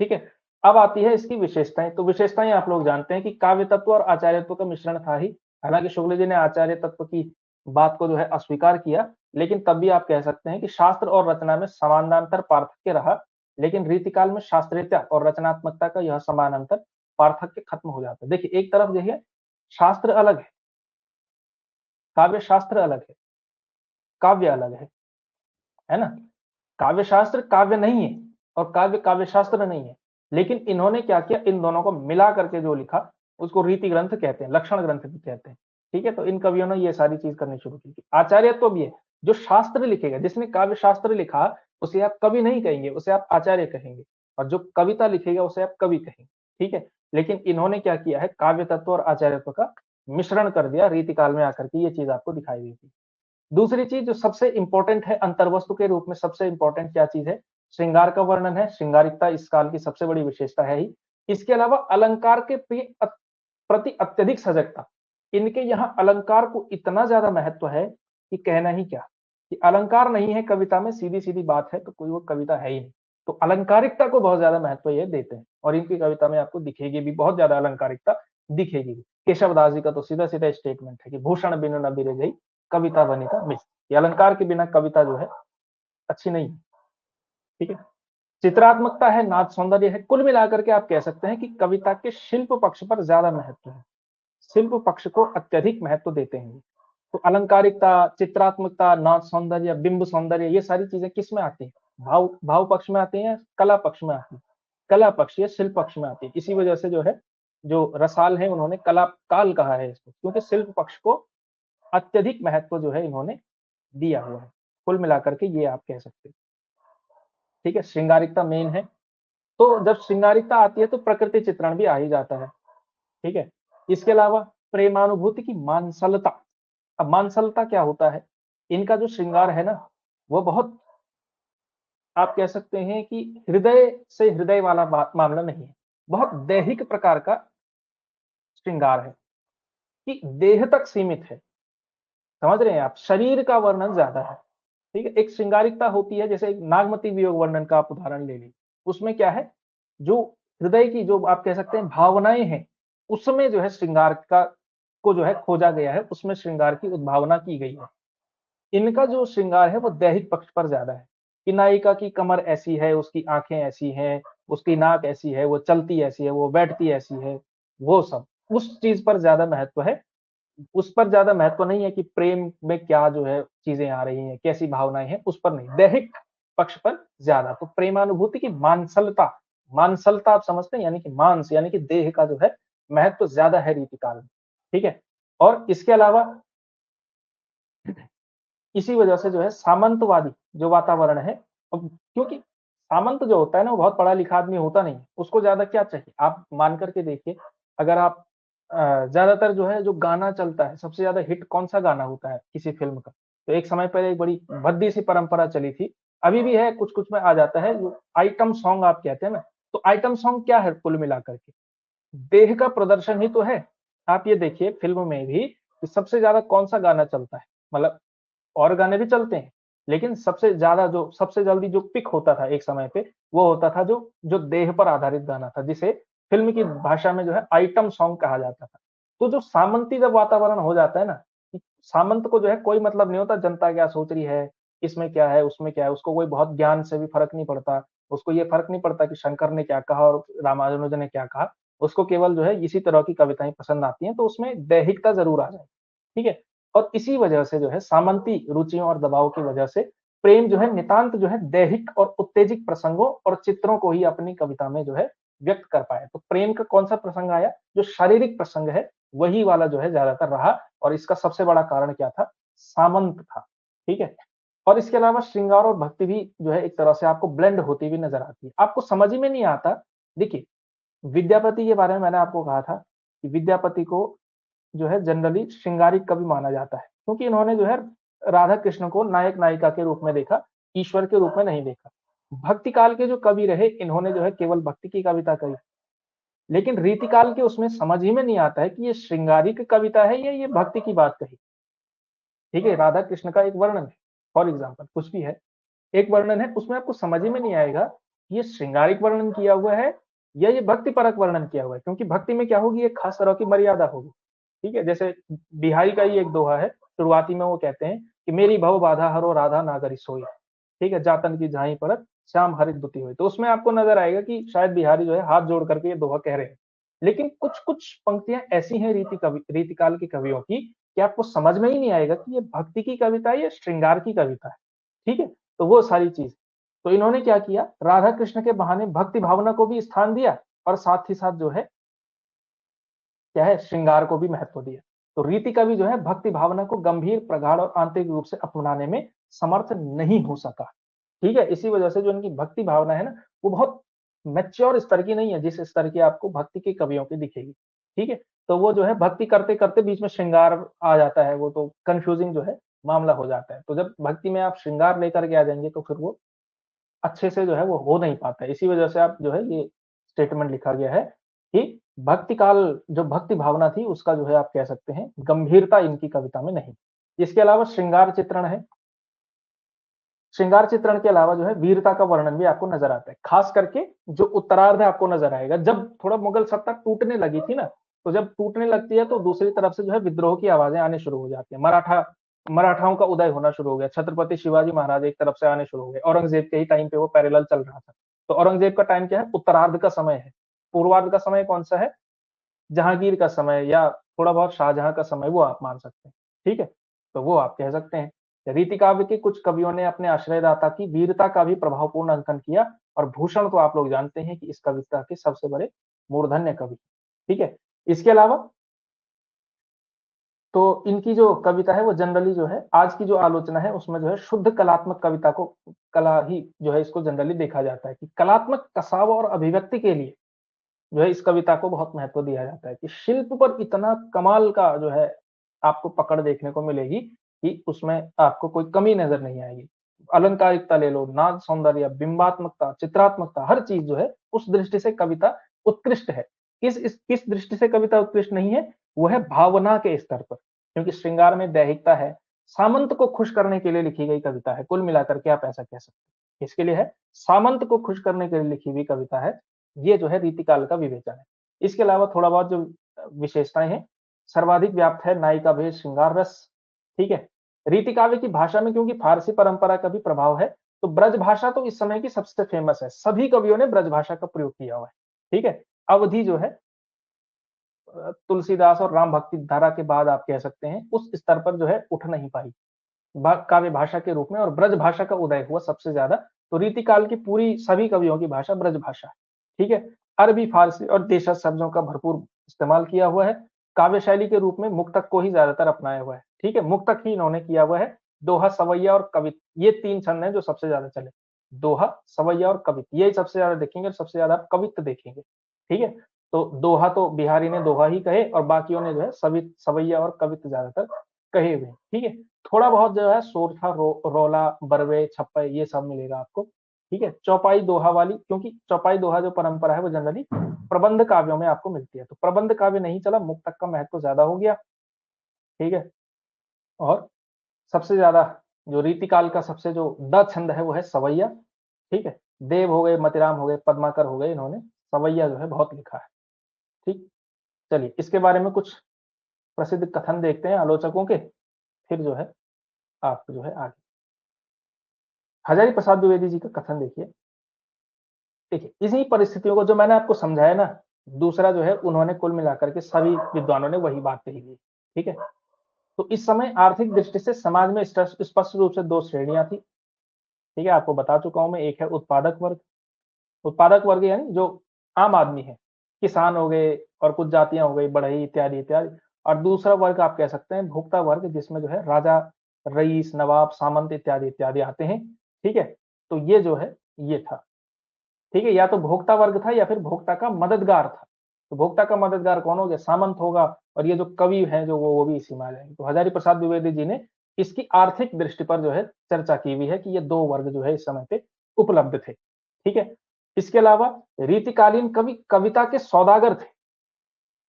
ठीक है, अब आती है इसकी विशेषताएं। तो विशेषताएं आप लोग जानते हैं कि काव्य तत्व और आचार्यत्व का मिश्रण था ही। हालांकि शुक्ल जी ने आचार्य तत्व की बात को जो है अस्वीकार किया, लेकिन तब भी आप कह सकते हैं कि शास्त्र और रचना में समानांतर पार्थक्य रहा, लेकिन रीतिकाल में शास्त्रीयता और रचनात्मकता का यह समानांतर पार्थक्य खत्म हो जाता है। देखिए एक तरफ देखिए शास्त्र अलग है, काव्य शास्त्र अलग है, काव्य अलग है ना। काव्य शास्त्र काव्य नहीं है और काव्य काव्य शास्त्र नहीं है, लेकिन इन्होंने क्या किया, इन दोनों को मिला करके जो लिखा उसको रीति ग्रंथ कहते हैं, लक्षण ग्रंथ भी कहते हैं। ठीक है, तो इन कवियों ने ये सारी चीज करनी शुरू की। आचार्य तो भी है, जो शास्त्र लिखेगा, जिसने काव्य शास्त्र लिखा उसे आप कवि नहीं कहेंगे, उसे आप आचार्य कहेंगे, और जो कविता लिखेगा उसे आप कवि कहेंगे। ठीक है, लेकिन इन्होंने क्या किया है, काव्य तत्व और आचार्यत्व का मिश्रण कर दिया रीति काल में आकर के, ये चीज आपको दिखाई दी थी। दूसरी चीज जो सबसे इंपॉर्टेंट है, अंतर्वस्तु के रूप में सबसे इंपॉर्टेंट क्या चीज है, श्रृंगार का वर्णन है। श्रृंगारिकता इस काल की सबसे बड़ी विशेषता है ही। इसके अलावा अलंकार के प्रति अत्यधिक सजगता। इनके यहाँ अलंकार को इतना ज्यादा महत्व है कि कहना ही क्या, कि अलंकार नहीं है कविता में, सीधी सीधी बात है, तो कोई वो कविता है ही नहीं। तो अलंकारिकता को बहुत ज्यादा महत्व ये देते हैं, और इनकी कविता में आपको दिखेगी भी बहुत ज्यादा अलंकारिकता दिखेगी। केशव दास जी का तो सीधा सीधा स्टेटमेंट है कि भूषण बिनु न बिरजई कविता बनिता मिश्र। ये अलंकार के बिना कविता जो है अच्छी नहीं है। ठीक है, चित्रात्मकता है, नाद सौंदर्य है। कुल मिलाकर के आप कह सकते हैं कि कविता के शिल्प पक्ष पर ज्यादा महत्व है, शिल्प पक्ष को अत्यधिक महत्व देते हैं। तो अलंकारिकता, चित्रात्मकता, नाद सौंदर्य, बिंब सौंदर्य, ये सारी चीजें किस में आती है, भाव भाव पक्ष में आती है, कला पक्ष में आती है। कला पक्ष या शिल्प पक्ष में आती है। इसी वजह से जो है जो रसाल है उन्होंने कला काल कहा है इसको, क्योंकि शिल्प पक्ष को अत्यधिक महत्व जो है इन्होंने दिया हुआ है। कुल मिलाकर के ये आप कह सकते हैं। ठीक है, श्रृंगारिकता मेन है। तो जब श्रृंगारिकता आती है तो प्रकृति चित्रण भी आ ही जाता है। ठीक है, इसके अलावा प्रेमानुभूति की मानसलता। अब मानसलता क्या होता है? इनका जो श्रृंगार है ना, वो बहुत, आप कह सकते हैं कि हृदय से हृदय वाला मामला नहीं है, बहुत दैहिक प्रकार का श्रृंगार है कि देह तक सीमित है। समझ रहे हैं आप? शरीर का वर्णन ज्यादा है। ठीक है, एक श्रृंगारिकता होती है, जैसे एक नागमती वियोग वर्णन का आप उदाहरण ले लीजिए। उसमें क्या है, जो हृदय की, जो आप कह सकते हैं भावनाएं हैं, उसमें जो है श्रृंगार का को जो है खोजा गया है, उसमें श्रृंगार की उद्भावना की गई है। इनका जो श्रृंगार है वो दैहिक पक्ष पर ज्यादा है कि नायिका की कमर ऐसी है, उसकी आंखें ऐसी हैं, उसकी नाक ऐसी है, वो चलती ऐसी है, वो बैठती ऐसी है, वो सब उस चीज पर ज्यादा महत्व है। उस पर ज्यादा महत्व नहीं है कि प्रेम में क्या जो है चीजें आ रही हैं, कैसी भावनाएं हैं, उस पर नहीं, दैहिक पक्ष पर ज्यादा। तो प्रेमानुभूति की मानसलता, मानसलता आप समझते हैं, यानी कि मांस, यानी कि देह का जो है महत्व ज्यादा है रीतिकाल में। ठीक है, और इसके अलावा इसी वजह से जो है सामंतवादी जो वातावरण है, क्योंकि सामंत जो होता है ना, वो बहुत पढ़ा लिखा आदमी होता नहीं है, उसको ज्यादा क्या चाहिए, आप मान करके देखिए। अगर आप ज्यादातर जो है, जो गाना चलता है, सबसे ज्यादा हिट कौन सा गाना होता है किसी फिल्म का? तो एक समय पहले एक बड़ी भद्दी सी परंपरा चली थी, अभी भी है, कुछ कुछ में आ जाता है, जो आइटम सॉन्ग आप कहते हैं ना। तो आइटम सॉन्ग क्या है कुल मिलाकर के? देह का प्रदर्शन ही तो है। आप ये देखिए फिल्म में भी कि सबसे ज्यादा कौन सा गाना चलता है, मतलब और गाने भी चलते हैं, लेकिन सबसे ज्यादा जो सबसे जल्दी जो पिक होता था एक समय पे, वो होता था जो जो देह पर आधारित गाना था, जिसे फिल्म की भाषा में जो है आइटम सॉन्ग कहा जाता था। तो जो सामंती जब वातावरण हो जाता है ना, सामंत को जो है कोई मतलब नहीं होता जनता क्या सोच रही है, इसमें क्या है, उसमें क्या है, उसको कोई बहुत ज्ञान से भी फर्क नहीं पड़ता। उसको ये फर्क नहीं पड़ता कि शंकर ने क्या कहा और रामानुजन ने क्या कहा। उसको केवल जो है इसी तरह की कविताएं पसंद आती हैं, तो उसमें दैहिकता जरूर आ जाए। ठीक है, और इसी वजह से जो है सामंती रुचियों और दबाव की वजह से प्रेम जो है नितांत जो है दैहिक और उत्तेजित प्रसंगों और चित्रों को ही अपनी कविता में जो है व्यक्त कर पाए। तो प्रेम का कौन सा प्रसंग आया? जो शारीरिक प्रसंग है, वही वाला जो है ज्यादातर रहा, और इसका सबसे बड़ा कारण क्या था? सामंत था। ठीक है, और इसके अलावा श्रृंगार और भक्ति भी जो है एक तरह से आपको ब्लेंड होती हुई नजर आती है, आपको समझ ही में नहीं आता। देखिए, विद्यापति के बारे में मैंने आपको कहा था कि विद्यापति को जो है जनरली श्रृंगारिक कवि माना जाता है, क्योंकि इन्होंने जो है राधा कृष्ण को नायक नायिका के रूप में देखा, ईश्वर के रूप में नहीं देखा। भक्ति काल के जो कवि रहे, इन्होंने जो है केवल भक्ति की कविता कही, लेकिन रीतिकाल के उसमें समझ ही में नहीं आता है कि ये श्रृंगारिक कविता है या ये भक्ति की बात कही। ठीक है, राधा कृष्ण का एक वर्णन है, फॉर एग्जाम्पल कुछ भी है, एक वर्णन है, उसमें आपको समझ ही में नहीं आएगा ये श्रृंगारिक वर्णन किया हुआ है या ये भक्ति परक वर्णन किया हुआ है, क्योंकि भक्ति में क्या होगी, एक खास तरह की मर्यादा होगी। ठीक है, जैसे बिहारी का ही एक दोहा है, शुरुआती में वो कहते हैं कि मेरी भव बाधा हरो राधा नागरी सोई। ठीक है, जातन की झाई परत श्याम हरित दुती हुई। तो उसमें आपको नजर आएगा कि शायद बिहारी जो है हाथ जोड़ करके ये दोहा कह रहे हैं, लेकिन कुछ कुछ पंक्तियां ऐसी हैं रीतिकाल की कवियों की कि आपको समझ में ही नहीं आएगा कि ये भक्ति की कविता है या श्रृंगार की कविता है। ठीक है, तो वो सारी चीज, तो इन्होंने क्या किया, राधा कृष्ण के बहाने भक्ति भावना को भी स्थान दिया, और साथ ही साथ जो है क्या है, श्रृंगार को भी महत्व दिया। तो रीति कवि जो है भक्ति भावना को गंभीर, प्रगाढ़ और आंतरिक रूप से अपनाने में समर्थ नहीं हो सका। ठीक है, इसी वजह से जो इनकी भक्ति भावना है ना, वो बहुत मैच्योर स्तर की नहीं है, जिस स्तर की आपको भक्ति के कवियों की दिखेगी। ठीक है, तो वो जो है भक्ति करते करते बीच में श्रृंगार आ जाता है, वो तो कंफ्यूजिंग जो है मामला हो जाता है। तो जब भक्ति में आप श्रृंगार लेकर के आ जाएंगे, तो फिर वो अच्छे से जो है वो हो नहीं पाता है। इसी वजह से आप जो है ये स्टेटमेंट लिखा गया है कि भक्ति काल, जो भक्ति भावना थी, उसका जो है आप कह सकते हैं गंभीरता इनकी कविता में नहीं। इसके अलावा श्रृंगार चित्रण है, श्रृंगार चित्रण के अलावा जो है वीरता का वर्णन भी आपको नजर आता है, खास करके जो उत्तरार्ध आपको नजर आएगा, जब थोड़ा मुगल सत्ता टूटने लगी थी ना, तो जब टूटने लगती है तो दूसरी तरफ से जो है विद्रोह की आवाजें आने शुरू हो जाती है, मराठाओं का उदय होना शुरू हो गया, छत्रपति शिवाजी महाराज एक तरफ से आने शुरू हो गए, औरंगजेब के ही टाइम पे वो पैरेलल चल रहा था। तो औरंगजेब का टाइम क्या है, उत्तरार्ध का समय है। पूर्वार्ध का समय कौन सा है? जहांगीर का समय या थोड़ा बहुत शाहजहां का समय, वो आप मान सकते हैं। ठीक है, तो वो आप कह सकते हैं। रीति काव्य के कुछ कवियों ने अपने आश्रयदाता की वीरता का भी प्रभावपूर्ण अंकन किया, और भूषण तो आप लोग जानते हैं कि इस कविता के सबसे बड़े मूर्धन्य कवि। ठीक है, इसके अलावा तो इनकी जो कविता है वो जनरली जो है आज की जो आलोचना है उसमें जो है शुद्ध कलात्मक कविता को कला ही जो है इसको जनरली देखा जाता है कि कलात्मक कसाव और अभिव्यक्ति के लिए जो है इस कविता को बहुत महत्व दिया जाता है कि शिल्प पर इतना कमाल का जो है आपको पकड़ देखने को मिलेगी कि उसमें आपको कोई कमी नजर नहीं आएगी। अलंकारिकता ले लो, नाद सौंदर्य, बिंबात्मकता, चित्रात्मकता, हर चीज जो है उस दृष्टि से कविता उत्कृष्ट है। किस दृष्टि से कविता उत्कृष्ट नहीं है, वो है भावना के स्तर पर, क्योंकि श्रृंगार में दैहिकता है, सामंत को खुश करने के लिए लिखी गई कविता है। कुल मिलाकर के आप ऐसा कह सकते हैं, इसके लिए है सामंत को खुश करने के लिए लिखी हुई कविता है। ये जो है रीतिकाल का विवेचन है। इसके अलावा थोड़ा बहुत जो विशेषताएं हैं, सर्वाधिक व्याप्त है नायिका भेद, श्रृंगार रस, ठीक है। रीतिकाव्य की भाषा में क्योंकि फारसी परंपरा का भी प्रभाव है, तो ब्रज भाषा तो इस समय की सबसे फेमस है, सभी कवियों ने ब्रज भाषा का प्रयोग किया हुआ है, ठीक है। अवधि जो है तुलसीदास और राम भक्ति धारा के बाद आप कह सकते हैं उस स्तर पर जो है उठ नहीं पाई काव्य भाषा के रूप में, और ब्रज भाषा का उदय हुआ सबसे ज्यादा। तो रीतिकाल की पूरी सभी कवियों की भाषा ब्रज भाषा है, ठीक है। अरबी, फारसी और देशज शब्दों का भरपूर इस्तेमाल किया हुआ है। काव्य शैली के रूप में मुक्तक को ही ज्यादातर अपनाया हुआ है, ठीक है। मुक्तक ही इन्होंने किया हुआ है। दोहा, सवैया और कवित, ये तीन छंद हैं जो सबसे ज्यादा चले। दोहा, सवैया और कवित, यही सबसे ज्यादा देखेंगे और सबसे ज्यादा आप कवित देखेंगे, ठीक है। तो दोहा तो बिहारी ने दोहा ही कहे और बाकियों ने जो है सवैया और कवित ज्यादातर कहे हुए, ठीक है। थोड़ा बहुत जो है सोरठा, रोला, बरवे, छप्पे, ये सब मिलेगा आपको, ठीक है। चौपाई दोहा वाली, क्योंकि चौपाई दोहा जो परंपरा है वो जनरली प्रबंध काव्यों में आपको मिलती है, तो प्रबंध काव्य नहीं चला, मुक्तक का महत्व ज्यादा हो गया, ठीक है। और सबसे ज्यादा जो रीतिकाल का सबसे जो द छंद है वो है सवैया, ठीक है। देव हो गए, मतिराम हो गए, पद्माकर हो गए, इन्होंने सवैया जो है बहुत लिखा है, ठीक। चलिए इसके बारे में कुछ प्रसिद्ध कथन देखते हैं आलोचकों के, फिर जो है आप जो है आगे। हजारी प्रसाद द्विवेदी जी का कथन देखिए। देखिए इसी परिस्थितियों को जो मैंने आपको समझाया ना, दूसरा जो है उन्होंने कुल मिलाकर के सभी विद्वानों ने वही बात कही थी, ठीक है। तो इस समय आर्थिक दृष्टि से समाज में स्पष्ट रूप से दो श्रेणियां थी, ठीक है। आपको बता चुका हूं मैं, एक है उत्पादक वर्ग, उत्पादक वर्ग यानी जो आम आदमी है, किसान हो गए और कुछ जातियां हो गई, बढ़ई इत्यादि इत्यादि। और दूसरा वर्ग आप कह सकते हैं भोक्ता वर्ग, जिसमें जो है राजा, रईस, नवाब, सामंत इत्यादि इत्यादि आते हैं, ठीक है। तो ये जो है ये था, ठीक है। या तो भोक्ता वर्ग था या फिर भोक्ता का मददगार था। तो भोक्ता का मददगार कौन हो गया, सामंत होगा। और ये जो कवि हैं जो वो भी इसी में आ जाएंगे। तो हजारी प्रसाद द्विवेदी जी ने इसकी आर्थिक दृष्टि पर जो है चर्चा की हुई है कि ये दो वर्ग जो है इस समय पे उपलब्ध थे, ठीक है। इसके अलावा रीतिकालीन कवि कविता के सौदागर थे।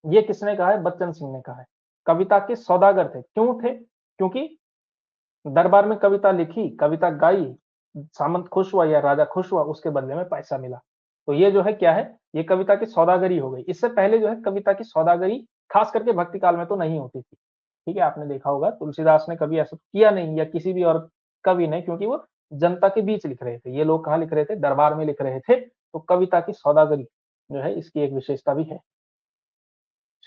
ये किसने कहा है, बच्चन सिंह ने कहा है। कविता के सौदागर थे, क्यों थे, क्योंकि दरबार में कविता लिखी, कविता गाई, सामंत खुश हुआ या राजा खुश हुआ, उसके बदले में पैसा मिला। तो ये जो है क्या है, ये कविता की सौदागरी हो गई। इससे पहले जो है कविता की सौदागरी खास करके भक्ति काल में तो नहीं होती थी, ठीक है। आपने देखा होगा तुलसीदास ने कभी ऐसा किया नहीं, या किसी भी और कवि ने, क्योंकि वो जनता के बीच लिख रहे थे। ये लोग कहाँ लिख रहे थे, दरबार में लिख रहे थे। तो कविता की सौदागरी जो है इसकी एक विशेषता भी है।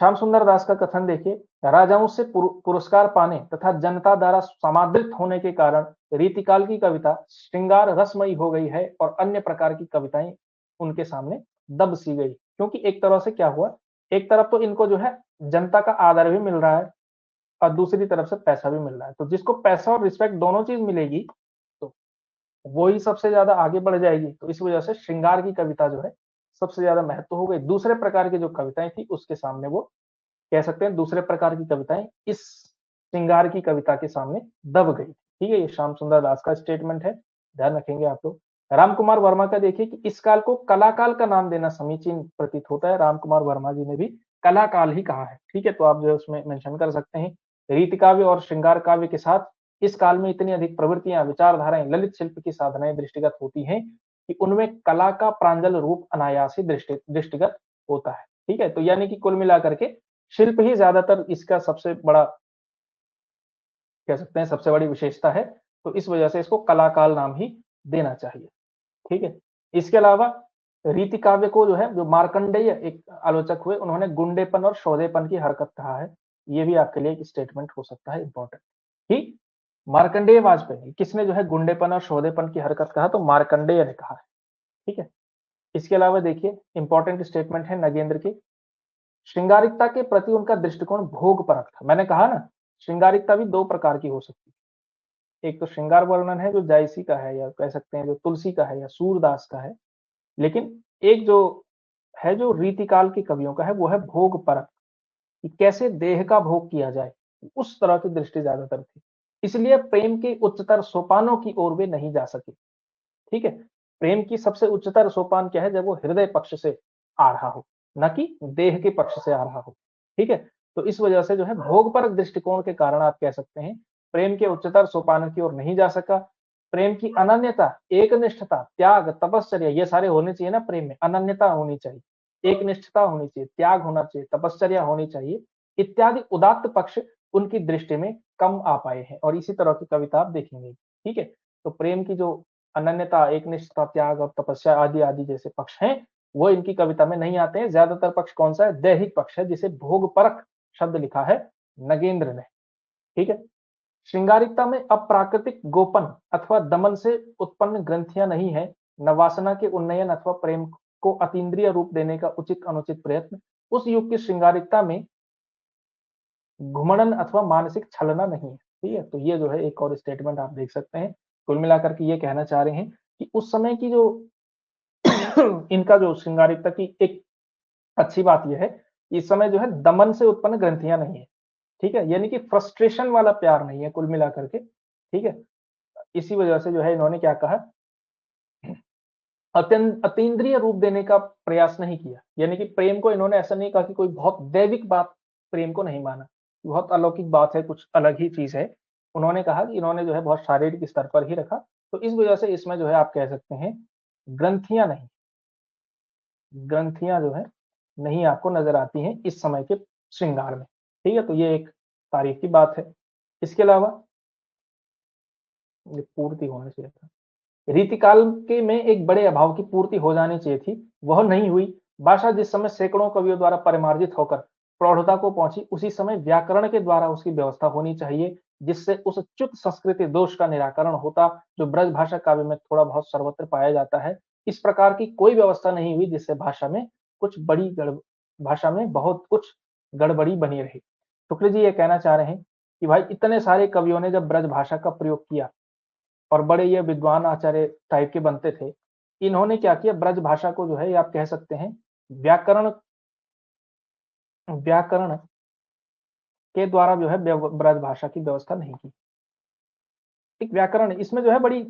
श्याम सुंदर दास का कथन देखिए। राजाओं से पुरस्कार पाने तथा जनता द्वारा समादृत होने के कारण रीतिकाल की कविता श्रृंगार रसमयी हो गई है और अन्य प्रकार की कविताएं उनके सामने दब सी गई। क्योंकि एक तरह से क्या हुआ, एक तरफ तो इनको जो है जनता का आदर भी मिल रहा है और दूसरी तरफ से पैसा भी मिल रहा है। तो जिसको पैसा और रिस्पेक्ट दोनों चीज मिलेगी तो वो ही सबसे ज्यादा आगे बढ़ जाएगी। तो इस वजह से श्रृंगार की कविता जो है सबसे ज्यादा महत्व हो गई। दूसरे प्रकार की जो कविताएं थी उसके सामने वो कह सकते हैं, दूसरे प्रकार की कविताएं इस श्रृंगार की कविता के सामने दब गई, ठीक है। ये श्याम सुंदर दास का स्टेटमेंट है, ध्यान रखेंगे आप लोग। रामकुमार वर्मा का देखिए कि इस काल को कलाकाल का नाम देना समीचीन प्रतीत होता है। रामकुमार वर्मा जी ने भी कलाकाल ही कहा है, ठीक है। तो आप जो है उसमें मेंशन कर सकते हैं। रीति काव्य और श्रृंगार काव्य के साथ इस काल में इतनी अधिक प्रवृत्तियां, विचारधाराएं, ललित शिल्प की साधनाएं दृष्टिगत होती हैं कि उनमें कला का प्रांजल रूप अनायास ही दृष्टिगत होता है, ठीक है। तो यानी कि कुल मिलाकर के शिल्प ही ज्यादातर इसका सबसे बड़ा कह सकते हैं, सबसे बड़ी विशेषता है। तो इस वजह से इसको कलाकाल नाम ही देना चाहिए, ठीक है। इसके अलावा रीति काव्य को जो है, जो मार्कंडेय एक आलोचक हुए, उन्होंने गुंडेपन और शोधेपन की हरकत कहा है। ये भी आपके लिए एक स्टेटमेंट हो सकता है इंपॉर्टेंट, ठीक। मार्कंडेय वाजपेयी, किसने जो है गुंडेपन और शोधेपन की हरकत कहा, तो मार्कंडेय ने कहा है, ठीक है। इसके अलावा देखिए इंपॉर्टेंट स्टेटमेंट है नगेंद्र की। श्रृंगारिकता के प्रति उनका दृष्टिकोण भोग परक था। मैंने कहा ना, श्रृंगारिकता भी दो प्रकार की हो सकती है। एक तो श्रृंगार वर्णन है जो जायसी का है, या कह सकते हैं जो तुलसी का है या सूरदास का है। लेकिन एक जो है जो रीतिकाल के कवियों का है वो है भोग परक, कि कैसे देह का भोग किया जाए, उस तरह की दृष्टि ज्यादातर थी। इसलिए प्रेम के उच्चतर सोपानों की ओर वे नहीं जा सके। ठीक है, प्रेम की सबसे उच्चतर सोपान क्या है, जब वो हृदय पक्ष से आ रहा हो, न कि देह के पक्ष से आ रहा हो। ठीक है, तो इस वजह से जो है भोगपरक दृष्टिकोण के कारण आप कह सकते हैं प्रेम के उच्चतर सोपानों की ओर नहीं जा सका। प्रेम की अनन्यता, एकनिष्ठता, त्याग, तपश्चर्या, ये सारे होने चाहिए ना प्रेम में। अनन्यता होनी चाहिए, एकनिष्ठता होनी चाहिए, त्याग होना चाहिए, तपश्चर्या होनी चाहिए, इत्यादि उदात्त पक्ष उनकी दृष्टि में कम आ पाए हैं, और इसी तरह की कविता आप देखेंगे। ठीक है, तो प्रेम की जो अनन्यता, एकनिष्ठता, त्याग और तपस्या आदि आदि जैसे पक्ष हैं, वो इनकी कविता में नहीं आते हैं। ज्यादातर पक्ष कौन सा है, दैहिक पक्ष है, जिसे भोगपरक शब्द लिखा है नगेंद्र ने। ठीक है, श्रृंगारिकता में अप्राकृतिक गोपन अथवा दमन से उत्पन्न ग्रंथियां नहीं है, न वासना के उन्नयन अथवा प्रेम को अतीन्द्रिय रूप देने का उचित अनुचित प्रयत्न। उस युग की श्रृंगारिकता में घुमड़न अथवा मानसिक छलना नहीं है। ठीक है, तो ये जो है एक और स्टेटमेंट आप देख सकते हैं। कुल मिलाकर के ये कहना चाह रहे हैं कि उस समय की जो इनका जो श्रृंगारिकता की एक अच्छी बात यह है, इस समय जो है दमन से उत्पन्न ग्रंथियां नहीं है। ठीक है, यानी कि फ्रस्ट्रेशन वाला प्यार नहीं है कुल मिलाकर के। ठीक है, इसी वजह से जो है इन्होंने क्या कहा, अतीन्द्रिय रूप देने का प्रयास नहीं किया। यानी कि प्रेम को इन्होंने ऐसा नहीं कहा कि कोई बहुत दैविक बात, प्रेम को नहीं माना, बहुत अलौकिक बात है, कुछ अलग ही चीज है। उन्होंने कहा कि इन्होंने जो है बहुत शारीरिक स्तर पर ही रखा। तो इस वजह से इसमें जो है आप कह सकते हैं ग्रंथियां नहीं, ग्रंथियां जो है नहीं आपको नजर आती हैं इस समय के श्रृंगार में। ठीक है, तो ये एक तारीफ की बात है। इसके अलावा ये पूर्ति होना चाहिए था, रीतिकाल के में एक बड़े अभाव की पूर्ति हो जानी चाहिए थी, वह नहीं हुई। भाषा जिस समय सैकड़ों कवियों द्वारा परिमार्जित होकर प्रौढ़ता को पहुंची, उसी समय व्याकरण के द्वारा उसकी व्यवस्था होनी चाहिए, जिससे उस च्युत संस्कृति दोष का निराकरण होता, जो ब्रज भाषा काव्य में थोड़ा बहुत सर्वत्र पाया जाता है। इस प्रकार की कोई व्यवस्था नहीं हुई जिससे भाषा में कुछ बड़ी भाषा में बहुत कुछ गड़बड़ी बनी रही। शुक्ल जी ये कहना चाह रहे हैं कि भाई इतने सारे कवियों ने जब ब्रज भाषा का प्रयोग किया और बड़े ये विद्वान आचार्य टाइप के बनते थे, इन्होंने क्या किया, ब्रज भाषा को जो है आप कह सकते हैं व्याकरण व्याकरण के द्वारा जो है ब्रज भाषा की व्यवस्था नहीं की। एक व्याकरण इसमें जो है बड़ी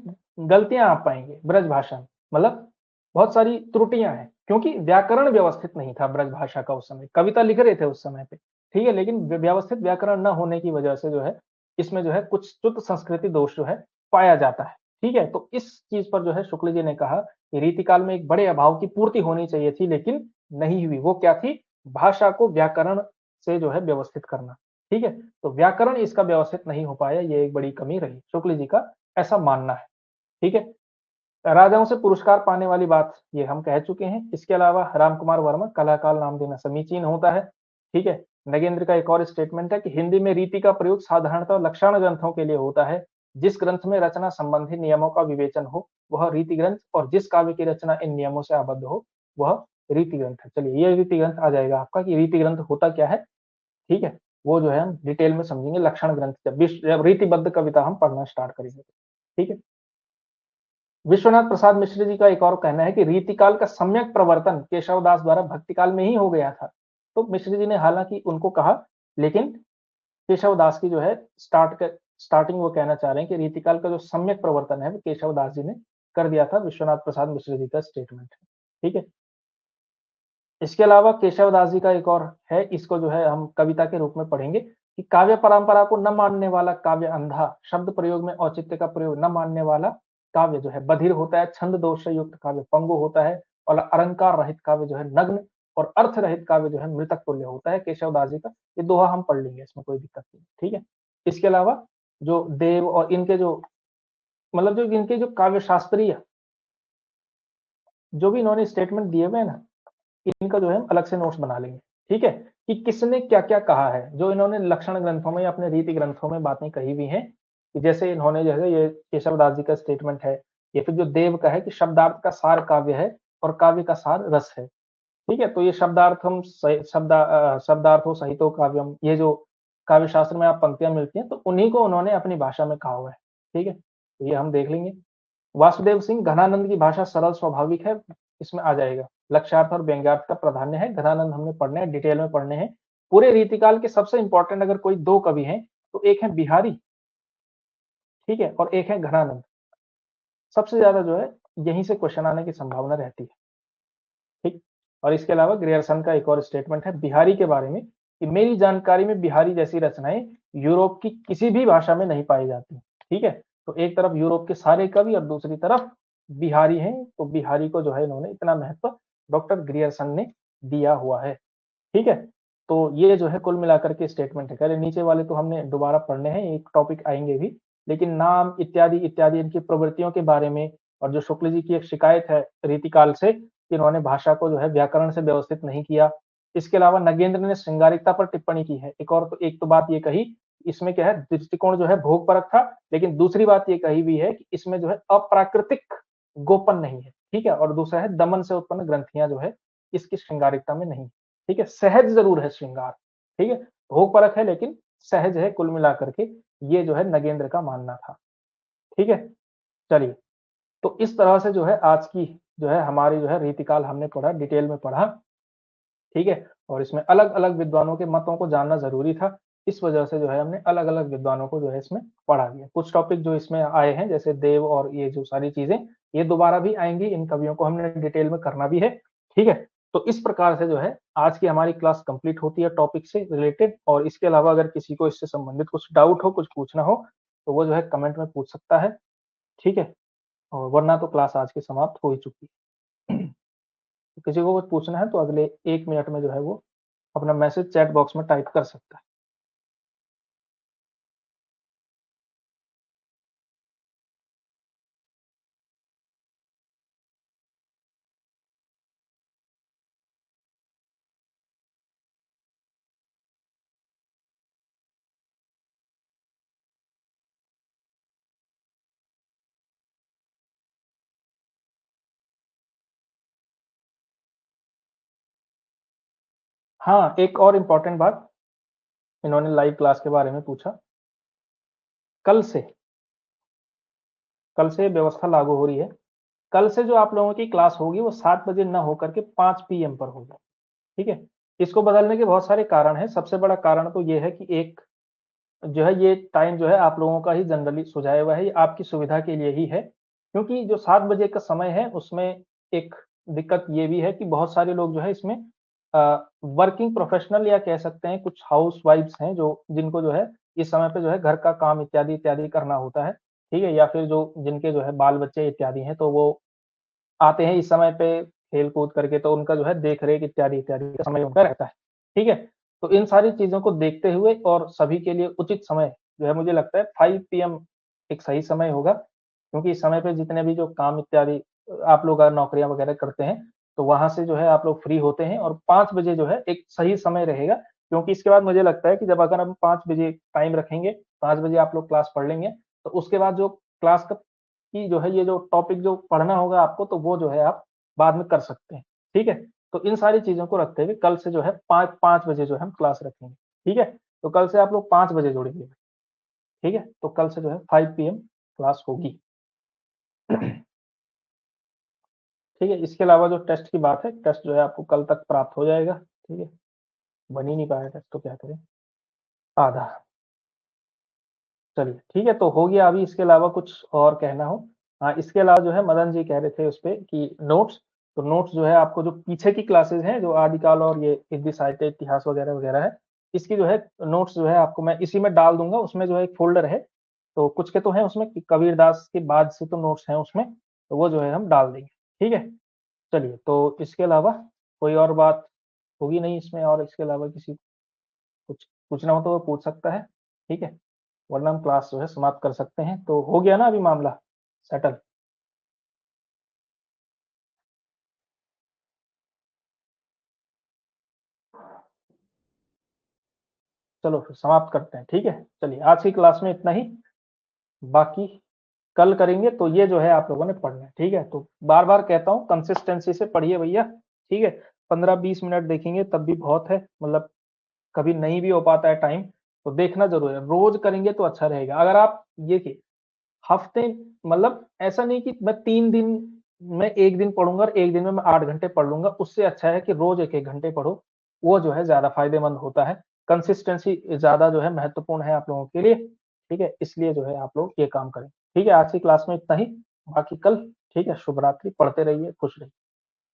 गलतियां आप पाएंगे ब्रज भाषा में, मतलब बहुत सारी त्रुटियां हैं, क्योंकि व्याकरण व्यवस्थित नहीं था ब्रज भाषा का उस समय। कविता लिख रहे थे उस समय पे, ठीक है, लेकिन व्यवस्थित व्याकरण न होने की वजह से जो है इसमें जो है कुछ च्युत संस्कृति दोष जो है पाया जाता है। ठीक है, तो इस चीज पर जो है शुक्ल जी ने कहा कि रीतिकाल में एक बड़े अभाव की पूर्ति होनी चाहिए थी, लेकिन नहीं हुई। वो क्या थी, भाषा को व्याकरण से जो है व्यवस्थित करना। ठीक है, तो व्याकरण इसका व्यवस्थित नहीं हो पाया, ये एक बड़ी कमी रही, शुक्ल जी का ऐसा मानना है। ठीक है, राजाओं से पुरस्कार पाने वाली बात ये हम कह चुके हैं। इसके अलावा रामकुमार वर्मा कलाकाल नाम देना समीचीन होता है। ठीक है, नगेंद्र का एक और स्टेटमेंट है कि हिंदी में रीति का प्रयोग साधारणतः लक्षण ग्रंथों के लिए होता है। जिस ग्रंथ में रचना संबंधी नियमों का विवेचन हो वह रीति ग्रंथ, और जिस काव्य की रचना इन नियमों से आबद्ध हो वह रीति ग्रंथ है। चलिए, ये रीति ग्रंथ आ जाएगा आपका कि रीति ग्रंथ होता क्या है। ठीक है, वो जो है हम डिटेल में समझेंगे लक्षण ग्रंथ जब रीतिबद्ध कविता हम पढ़ना स्टार्ट करेंगे। ठीक है, विश्वनाथ प्रसाद मिश्र जी का एक और कहना है कि रीतिकाल का सम्यक प्रवर्तन केशवदास द्वारा भक्तिकाल में ही हो गया था। तो मिश्र जी ने हालांकि उनको कहा, लेकिन केशवदास की जो है स्टार्टिंग वो कहना चाह रहे हैं कि रीतिकाल का जो सम्यक प्रवर्तन है वो केशवदास जी ने कर दिया था। विश्वनाथ प्रसाद मिश्र जी का स्टेटमेंट है। ठीक है, इसके अलावा केशवदास जी का एक और है, इसको जो है हम कविता के रूप में पढ़ेंगे कि काव्य परंपरा को न मानने वाला काव्य अंधा, शब्द प्रयोग में औचित्य का प्रयोग न मानने वाला काव्य जो है बधिर होता है, छंद दोष से युक्त काव्य पंगु होता है, और अलंकार रहित काव्य जो है नग्न, और अर्थ रहित काव्य जो है मृतक तुल्य होता है। केशवदास जी का ये दोहा हम पढ़ लेंगे, इसमें कोई दिक्कत नहीं। ठीक है, इसके अलावा जो देव और इनके जो मतलब जो इनके जो काव्य शास्त्रीय जो भी इन्होंने स्टेटमेंट दिए हुए हैं ना, इनका जो है हम अलग से नोट्स बना लेंगे। ठीक है, कि किसने क्या क्या कहा है, जो इन्होंने लक्षण ग्रंथों में या अपने रीति ग्रंथों में बातें कही हुई हैं, कि जैसे इन्होंने जैसे ये केशवदास जी का स्टेटमेंट है, या फिर जो देव का है कि शब्दार्थ का सार काव्य है और काव्य का सार रस है। ठीक है, तो ये शब्दार्थम शब्दार्थो सहितो काव्यम, ये जो काव्य शास्त्र में आप पंक्तियां मिलती हैं, तो उन्हीं को उन्होंने अपनी भाषा में कहा हुआ है। ठीक है, तो ये हम देख लेंगे। वासुदेव सिंह, घनानंद की भाषा सरल स्वाभाविक है, इसमें आ जाएगा। लक्ष्यार्थ और व्यंग्यार्थ का प्राधान्य है, घनानंद हमने पढ़ने हैं, डिटेल में पढ़ने हैं। पूरे रीतिकाल के सबसे इंपॉर्टेंट अगर कोई दो कवि हैं तो एक है बिहारी, ठीक है, और एक है घनानंद। सबसे ज्यादा जो है यहीं से क्वेश्चन आने की संभावना रहती है। ठीक, और इसके अलावा ग्रियर्सन का एक और स्टेटमेंट है बिहारी के बारे में कि मेरी जानकारी में बिहारी जैसी रचनाएं यूरोप की किसी भी भाषा में नहीं पाई जाती। ठीक है, तो एक तरफ यूरोप के सारे कवि और दूसरी तरफ बिहारी हैं, तो बिहारी को जो है इन्होंने इतना महत्व डॉक्टर ग्रियर्सन ने दिया हुआ है। ठीक है, तो ये जो है कुल मिलाकर के स्टेटमेंट है। कह रहे नीचे वाले तो हमने दोबारा पढ़ने हैं, एक टॉपिक आएंगे भी, लेकिन नाम इत्यादि इत्यादि इनकी प्रवृत्तियों के बारे में, और जो शुक्ल जी की एक शिकायत है रीतिकाल से कि इन्होंने भाषा को जो है व्याकरण से व्यवस्थित नहीं किया। इसके अलावा नगेंद्र ने श्रृंगारिकता पर टिप्पणी की है। एक तो बात ये कही, इसमें क्या है दृष्टिकोण जो है भोग परक था, लेकिन दूसरी बात ये कही भी है कि इसमें जो है अप्राकृतिक गोपन नहीं है। ठीक है, और दूसरा है दमन से उत्पन्न ग्रंथियां जो है इसकी श्रृंगारिकता में नहीं। ठीक है, सहज जरूर है श्रृंगार। ठीक है, भोग परक है लेकिन सहज है, कुल मिलाकर के ये जो है नगेंद्र का मानना था। ठीक है, चलिए, तो इस तरह से जो है आज की जो है हमारी जो है रीतिकाल हमने पढ़ा, डिटेल में पढ़ा। ठीक है, और इसमें अलग अलग विद्वानों के मतों को जानना जरूरी था, इस वजह से जो है हमने अलग अलग विद्वानों को जो है इसमें पढ़ा दिया। कुछ टॉपिक जो इसमें आए हैं जैसे देव और ये जो सारी चीजें, ये दोबारा भी आएंगी, इन कवियों को हमने डिटेल में करना भी है। ठीक है, तो इस प्रकार से जो है आज की हमारी क्लास कंप्लीट होती है टॉपिक से रिलेटेड। और इसके अलावा अगर किसी को इससे संबंधित कुछ डाउट हो, कुछ पूछना हो, तो वो जो है कमेंट में पूछ सकता है। ठीक है, और वरना तो क्लास आज की समाप्त हो ही चुकी है। तो किसी को कुछ पूछना है तो अगले 1 मिनट में जो है वो अपना मैसेज चैट बॉक्स में टाइप कर सकता है। हाँ, एक और इम्पोर्टेंट बात, इन्होंने लाइव क्लास के बारे में पूछा। कल से कल से व्यवस्था लागू हो रही है। कल से जो आप लोगों की क्लास होगी वो 7 बजे न होकर के 5 PM पर होगी। ठीक है, इसको बदलने के बहुत सारे कारण हैं। सबसे बड़ा कारण तो ये है कि एक जो है ये टाइम जो है आप लोगों का ही जनरली सुझाया हुआ है, ये आपकी सुविधा के लिए ही है। क्योंकि जो 7 बजे का समय है उसमें एक दिक्कत ये भी है कि बहुत सारे लोग जो है इसमें वर्किंग प्रोफेशनल या कह सकते हैं कुछ हाउस वाइफ्स हैं जो जिनको जो है इस समय पे जो है घर का काम इत्यादि इत्यादि करना होता है। ठीक है, या फिर जो जिनके जो है बाल बच्चे इत्यादि हैं तो वो आते हैं इस समय पे खेल कूद करके, तो उनका जो है देख रेख इत्यादि इत्यादि का समय उनका रहता है। ठीक है, तो इन सारी चीजों को देखते हुए और सभी के लिए उचित समय जो है मुझे लगता है 5 PM एक सही समय होगा। क्योंकि इस समय पे जितने भी जो काम इत्यादि आप लोग नौकरियां वगैरह करते हैं तो वहां से जो है आप लोग फ्री होते हैं, और 5 बजे जो है एक सही समय रहेगा। क्योंकि इसके बाद मुझे लगता है कि जब अगर हम 5 बजे टाइम रखेंगे, 5 बजे आप लोग क्लास पढ़ लेंगे, तो उसके बाद जो क्लास का कि जो है ये जो टॉपिक जो पढ़ना होगा आपको तो वो जो है आप बाद में कर सकते हैं। ठीक है, तो इन सारी चीजों को रखते हुए कल से जो है 5 बजे जो है हम क्लास रखेंगे। ठीक है, तो कल से आप लोग 5 बजे जुड़ेंगे। ठीक है, तो कल से जो है 5 PM क्लास होगी। ठीक है, इसके अलावा जो टेस्ट की बात है, टेस्ट जो है आपको कल तक प्राप्त हो जाएगा। ठीक है, बन ही नहीं पाया टेस्ट तो क्या करें, आधा। चलिए ठीक है, तो हो गया। अभी इसके अलावा कुछ और कहना हो? हाँ, इसके अलावा जो है मदन जी कह रहे थे उस पे कि नोट्स, तो नोट्स जो है आपको जो पीछे की क्लासेस हैं जो आदिकाल और ये हिंदी साहित्य इतिहास वगैरह वगैरह है, इसकी जो है नोट्स जो है आपको मैं इसी में डाल दूंगा। उसमें जो है एक फोल्डर है, तो कुछ के तो हैं उसमें कि कबीरदास के बाद से तो नोट्स हैं उसमें, तो वो जो है हम डाल देंगे। ठीक है, चलिए, तो इसके अलावा कोई और बात होगी नहीं इसमें, और इसके अलावा किसी कुछ पूछना हो तो वो पूछ सकता है। ठीक है, वरना हम क्लास जो है समाप्त कर सकते हैं। तो हो गया ना अभी मामला सेटल? चलो फिर समाप्त करते हैं। ठीक है, चलिए आज की क्लास में इतना ही, बाकी कल करेंगे। तो ये जो है आप लोगों ने पढ़ना है। ठीक है, तो बार बार कहता हूँ कंसिस्टेंसी से पढ़िए भैया। ठीक है, 15-20 मिनट देखेंगे तब भी बहुत है, मतलब कभी नहीं भी हो पाता है टाइम, तो देखना ज़रूरी है, रोज़ करेंगे तो अच्छा रहेगा। अगर आप ये कि हफ़्ते मतलब ऐसा नहीं कि मैं 3 दिन में 1 दिन पढ़ूँगा और 1 दिन में मैं 8 घंटे पढ़ लूँगा, उससे अच्छा है कि रोज़ 1-1 घंटे पढ़ो, वो जो है ज़्यादा फ़ायदेमंद होता है। कंसिस्टेंसी ज़्यादा जो है महत्वपूर्ण है आप लोगों के लिए, ठीक है? इसलिए जो है आप लोग ये काम करें। ठीक है, आज की क्लास में इतना ही, बाकी कल ठीक है, शुभ रात्रि, पढ़ते रहिए, खुश रहिए।